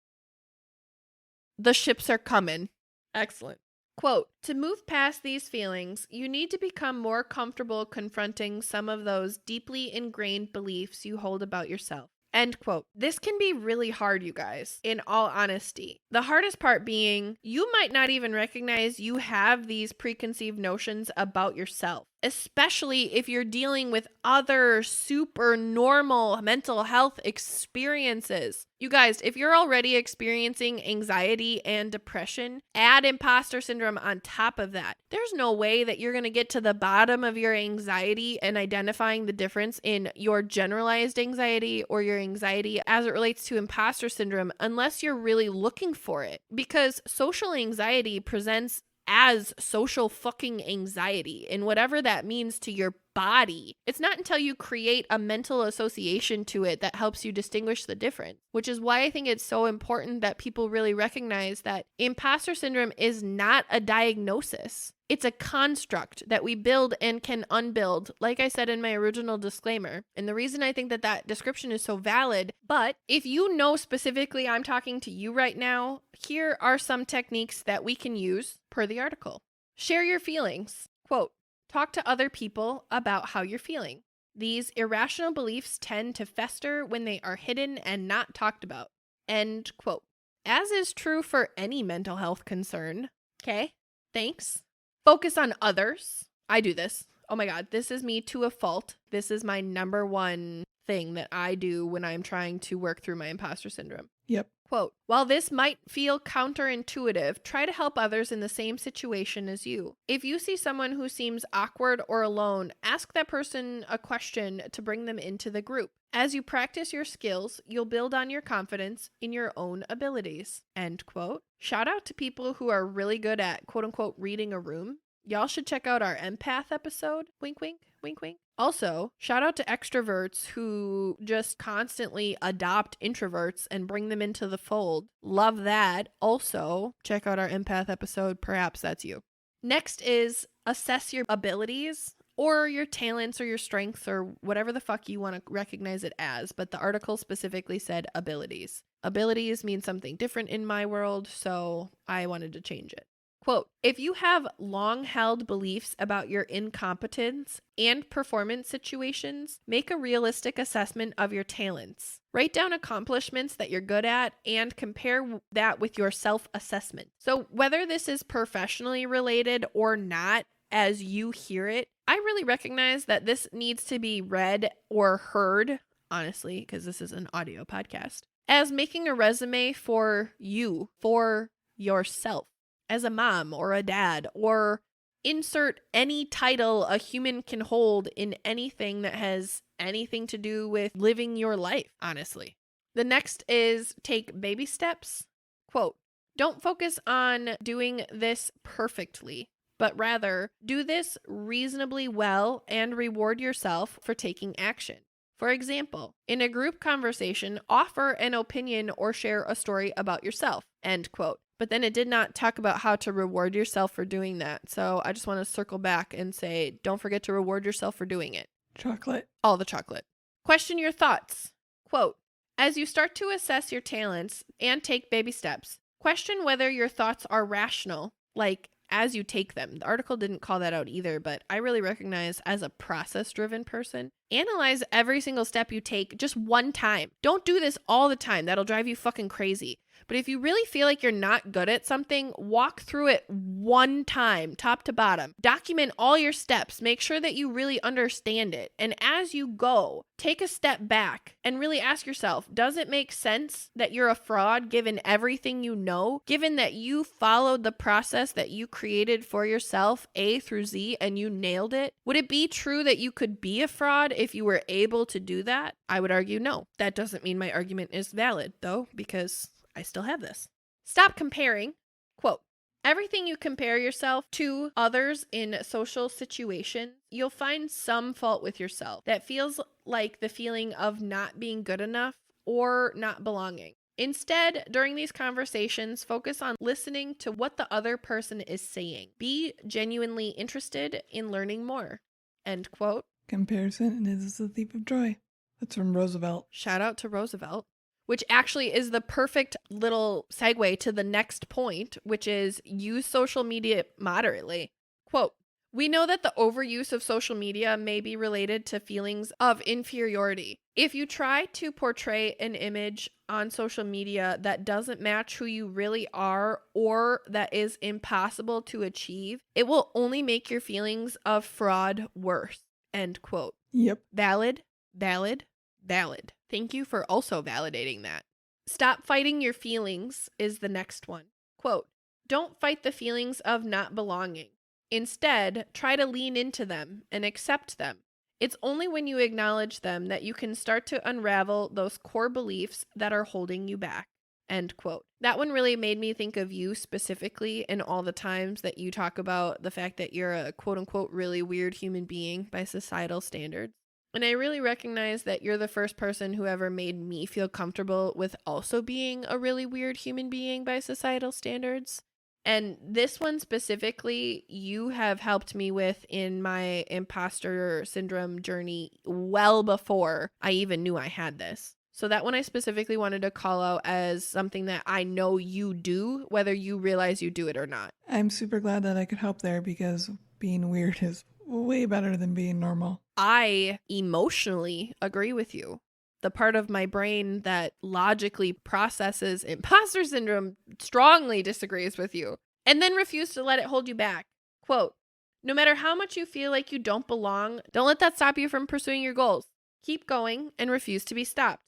The ships are coming. Excellent. Quote, to move past these feelings, you need to become more comfortable confronting some of those deeply ingrained beliefs you hold about yourself. End quote. This can be really hard, you guys, in all honesty. The hardest part being, you might not even recognize you have these preconceived notions about yourself, especially if you're dealing with other super normal mental health experiences. You guys, if you're already experiencing anxiety and depression, add imposter syndrome on top of that. There's no way that you're going to get to the bottom of your anxiety and identifying the difference in your generalized anxiety or your anxiety as it relates to imposter syndrome unless you're really looking for it. Because social anxiety presents as social fucking anxiety, and whatever that means to your body. It's not until you create a mental association to it that helps you distinguish the difference, which is why I think it's so important that people really recognize that imposter syndrome is not a diagnosis. It's a construct that we build and can unbuild, like I said in my original disclaimer. And the reason I think that that description is so valid, but if you know specifically I'm talking to you right now, here are some techniques that we can use per the article. Share your feelings. Quote, talk to other people about how you're feeling. These irrational beliefs tend to fester when they are hidden and not talked about. End quote. As is true for any mental health concern. Okay, thanks. Focus on others. I do this. Oh my God, this is me to a fault. This is my number one thing that I do when I'm trying to work through my imposter syndrome. Yep. Quote, while this might feel counterintuitive, try to help others in the same situation as you. If you see someone who seems awkward or alone, ask that person a question to bring them into the group. As you practice your skills, you'll build on your confidence in your own abilities. End quote. Shout out to people who are really good at quote unquote reading a room. Y'all should check out our empath episode. Wink, wink, wink, wink. Also, shout out to extroverts who just constantly adopt introverts and bring them into the fold. Love that. Also, check out our empath episode. Perhaps that's you. Next is assess your abilities or your talents or your strengths or whatever the fuck you want to recognize it as. But the article specifically said abilities. Abilities mean something different in my world, so I wanted to change it. Quote, if you have long-held beliefs about your incompetence and performance situations, make a realistic assessment of your talents. Write down accomplishments that you're good at and compare that with your self-assessment. So whether this is professionally related or not, as you hear it, I really recognize that this needs to be read or heard, honestly, because this is an audio podcast, as making a resume for you, for yourself. As a mom or a dad, or insert any title a human can hold in anything that has anything to do with living your life, honestly. The next is take baby steps. Quote, don't focus on doing this perfectly, but rather do this reasonably well and reward yourself for taking action. For example, in a group conversation, offer an opinion or share a story about yourself. End quote. But then it did not talk about how to reward yourself for doing that. So I just want to circle back and say, don't forget to reward yourself for doing it. Chocolate. All the chocolate. Question your thoughts. Quote, as you start to assess your talents and take baby steps, question whether your thoughts are rational, like as you take them. The article didn't call that out either, but I really recognize as a process-driven person, analyze every single step you take just one time. Don't do this all the time. That'll drive you fucking crazy. But if you really feel like you're not good at something, walk through it one time, top to bottom. Document all your steps. Make sure that you really understand it. And as you go, take a step back and really ask yourself, does it make sense that you're a fraud given everything you know? Given that you followed the process that you created for yourself, A through Z, and you nailed it? Would it be true that you could be a fraud if you were able to do that? I would argue no. That doesn't mean my argument is valid, though, because I still have this. Stop comparing. Quote, everything you compare yourself to others in social situations, you'll find some fault with yourself that feels like the feeling of not being good enough or not belonging. Instead, during these conversations, focus on listening to what the other person is saying. Be genuinely interested in learning more. End quote. Comparison is the thief of joy. That's from Roosevelt. Shout out to Roosevelt. Which actually is the perfect little segue to the next point, which is use social media moderately. Quote, we know that the overuse of social media may be related to feelings of inferiority. If you try to portray an image on social media that doesn't match who you really are or that is impossible to achieve, it will only make your feelings of fraud worse. End quote. Yep. Valid, valid, valid. Thank you for also validating that. Stop fighting your feelings is the next one. Quote, don't fight the feelings of not belonging. Instead, try to lean into them and accept them. It's only when you acknowledge them that you can start to unravel those core beliefs that are holding you back. End quote. That one really made me think of you specifically and all the times that you talk about the fact that you're a quote unquote really weird human being by societal standards. And I really recognize that you're the first person who ever made me feel comfortable with also being a really weird human being by societal standards. And this one specifically, you have helped me with in my imposter syndrome journey well before I even knew I had this. So that one I specifically wanted to call out as something that I know you do, whether you realize you do it or not. I'm super glad that I could help there because being weird is way better than being normal. I emotionally agree with you. The part of my brain that logically processes imposter syndrome strongly disagrees with you and then refuse to let it hold you back. Quote, no matter how much you feel like you don't belong, don't let that stop you from pursuing your goals. Keep going and refuse to be stopped.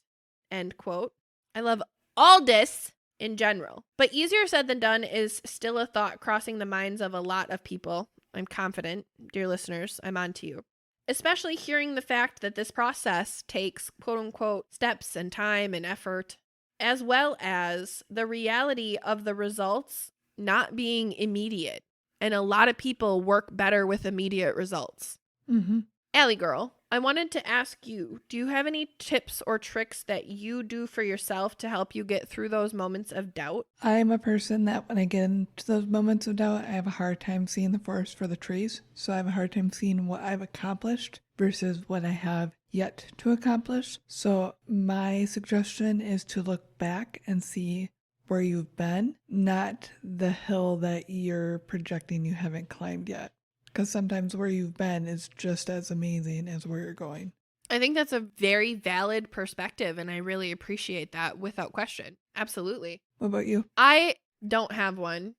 End quote. I love all this in general, but easier said than done is still a thought crossing the minds of a lot of people. I'm confident, dear listeners, I'm on to you. Especially hearing the fact that this process takes quote unquote steps and time and effort, as well as the reality of the results not being immediate. And a lot of people work better with immediate results. Mm-hmm. Allie girl, I wanted to ask you, do you have any tips or tricks that you do for yourself to help you get through those moments of doubt? I'm a person that when I get into those moments of doubt, I have a hard time seeing the forest for the trees. So I have a hard time seeing what I've accomplished versus what I have yet to accomplish. So my suggestion is to look back and see where you've been, not the hill that you're projecting you haven't climbed yet. Because sometimes where you've been is just as amazing as where you're going. I think that's a very valid perspective, and I really appreciate that without question. Absolutely. What about you? I don't have one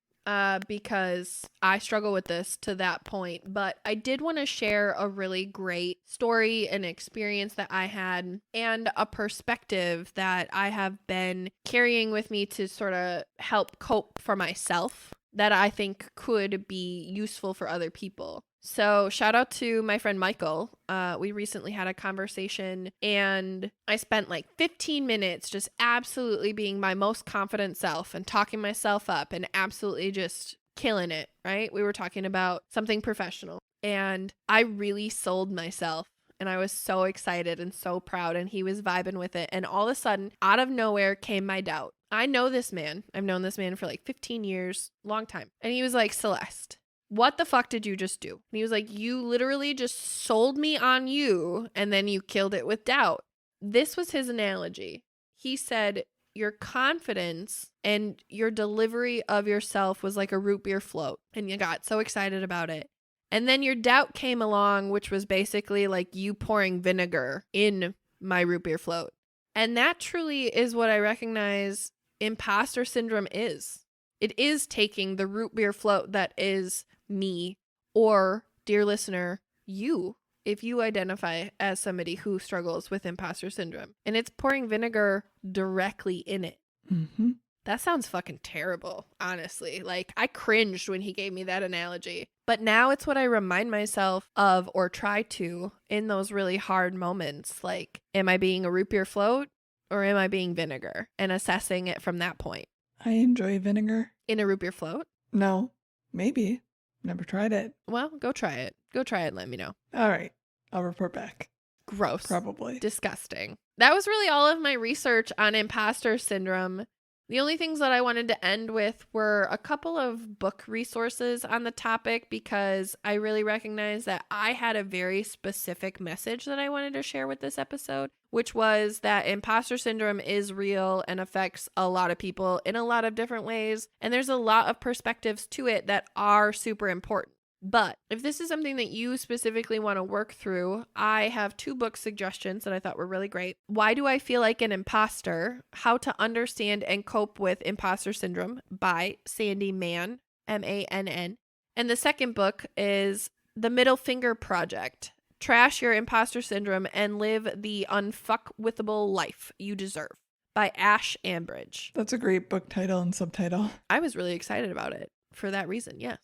because I struggle with this to that point, but I did want to share a really great story and experience that I had and a perspective that I have been carrying with me to sort of help cope for myself that I think could be useful for other people. So shout out to my friend Michael. We recently had a conversation and I spent like 15 minutes just absolutely being my most confident self and talking myself up and absolutely just killing it, right? We were talking about something professional and I really sold myself. And I was so excited and so proud and he was vibing with it. And all of a sudden, out of nowhere came my doubt. I know this man. I've known this man for like 15 years, long time. And he was like, Celeste, what the fuck did you just do? And he was like, you literally just sold me on you and then you killed it with doubt. This was his analogy. He said, your confidence and your delivery of yourself was like a root beer float. And you got so excited about it. And then your doubt came along, which was basically like you pouring vinegar in my root beer float. And that truly is what I recognize imposter syndrome is. It is taking the root beer float that is me, or, dear listener, you, if you identify as somebody who struggles with imposter syndrome, and it's pouring vinegar directly in it. Mm-hmm. That sounds fucking terrible, honestly. Like, I cringed when he gave me that analogy. But now it's what I remind myself of, or try to, in those really hard moments. Like, am I being a root beer float or am I being vinegar? And assessing it from that point. I enjoy vinegar. In a root beer float? No, maybe. Never tried it. Well, go try it. Go try it and let me know. All right. I'll report back. Gross. Probably. Disgusting. That was really all of my research on imposter syndrome. The only things that I wanted to end with were a couple of book resources on the topic, because I really recognize that I had a very specific message that I wanted to share with this episode, which was that imposter syndrome is real and affects a lot of people in a lot of different ways. And there's a lot of perspectives to it that are super important. But if this is something that you specifically want to work through, I have 2 book suggestions that I thought were really great. Why Do I Feel Like an Imposter? How to Understand and Cope with Imposter Syndrome by Sandy Mann, Mann. And the second book is The Middle Finger Project. Trash Your Imposter Syndrome and Live the Unfuckwithable Life You Deserve by Ash Ambridge. That's a great book title and subtitle. I was really excited about it for that reason, yes.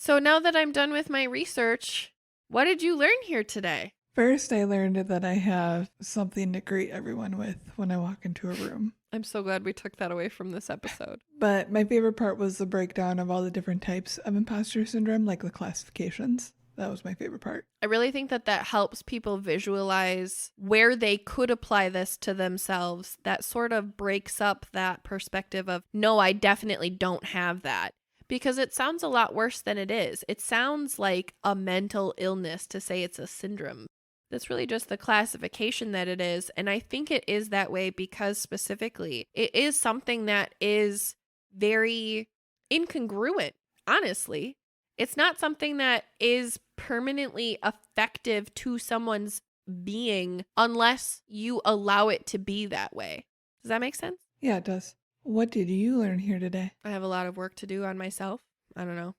So now that I'm done with my research, what did you learn here today? First, I learned that I have something to greet everyone with when I walk into a room. I'm so glad we took that away from this episode. But my favorite part was the breakdown of all the different types of imposter syndrome, like the classifications. That was my favorite part. I really think that helps people visualize where they could apply this to themselves. That sort of breaks up that perspective of, no, I definitely don't have that. Because it sounds a lot worse than it is. It sounds like a mental illness to say it's a syndrome. That's really just the classification that it is. And I think it is that way because specifically, it is something that is very incongruent, honestly. It's not something that is permanently effective to someone's being unless you allow it to be that way. Does that make sense? Yeah, it does. What did you learn here today? I have a lot of work to do on myself. I don't know.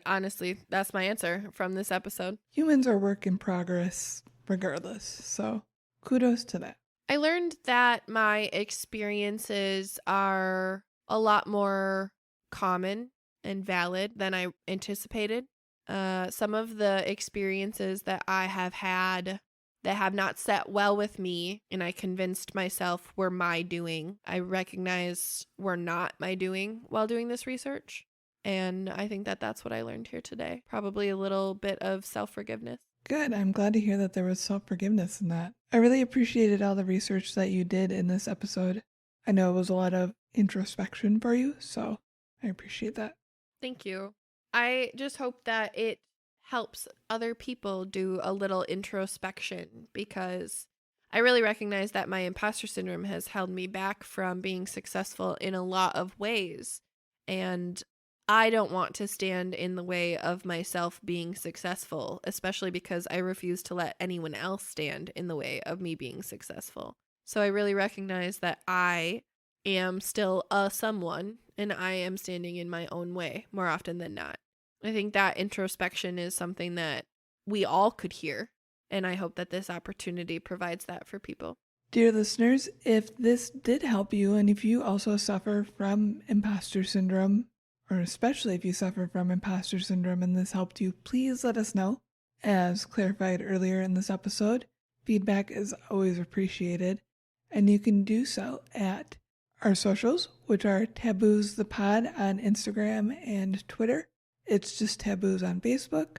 Honestly, that's my answer from this episode. Humans are work in progress regardless, so kudos to that. I learned that my experiences are a lot more common and valid than I anticipated. Some of the experiences that I have had that have not set well with me and I convinced myself were my doing, I recognize were not my doing while doing this research. And I think that that's what I learned here today. Probably a little bit of self-forgiveness. Good. I'm glad to hear that there was self-forgiveness in that. I really appreciated all the research that you did in this episode. I know it was a lot of introspection for you, so I appreciate that. Thank you. I just hope that it helps other people do a little introspection, because I really recognize that my imposter syndrome has held me back from being successful in a lot of ways. And I don't want to stand in the way of myself being successful, especially because I refuse to let anyone else stand in the way of me being successful. So I really recognize that I am still a someone and I am standing in my own way more often than not. I think that introspection is something that we all could hear, and I hope that this opportunity provides that for people. Dear listeners, if this did help you, and if you also suffer from imposter syndrome, or especially if you suffer from imposter syndrome and this helped you, please let us know. As clarified earlier in this episode, feedback is always appreciated, and you can do so at our socials, which are Taboos the Pod on Instagram and Twitter. It's just Taboos on Facebook,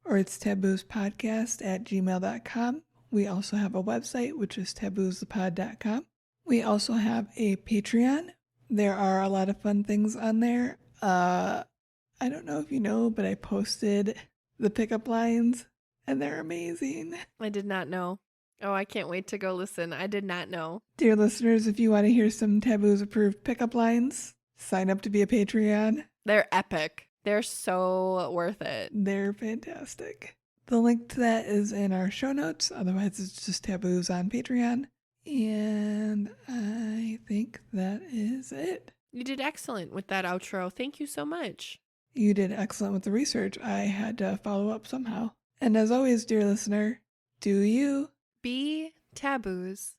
or it's taboospodcast@gmail.com. We also have a website, which is taboosthepod.com. We also have a Patreon. There are a lot of fun things on there. I don't know if you know, but I posted the pickup lines, and they're amazing. I did not know. Oh, I can't wait to go listen. I did not know. Dear listeners, if you want to hear some Taboos approved pickup lines, sign up to be a Patreon. They're epic. They're so worth it. They're fantastic. The link to that is in our show notes. Otherwise, it's just Taboos on Patreon. And I think that is it. You did excellent with that outro. Thank you so much. You did excellent with the research. I had to follow up somehow. And as always, dear listener, do you Be taboos.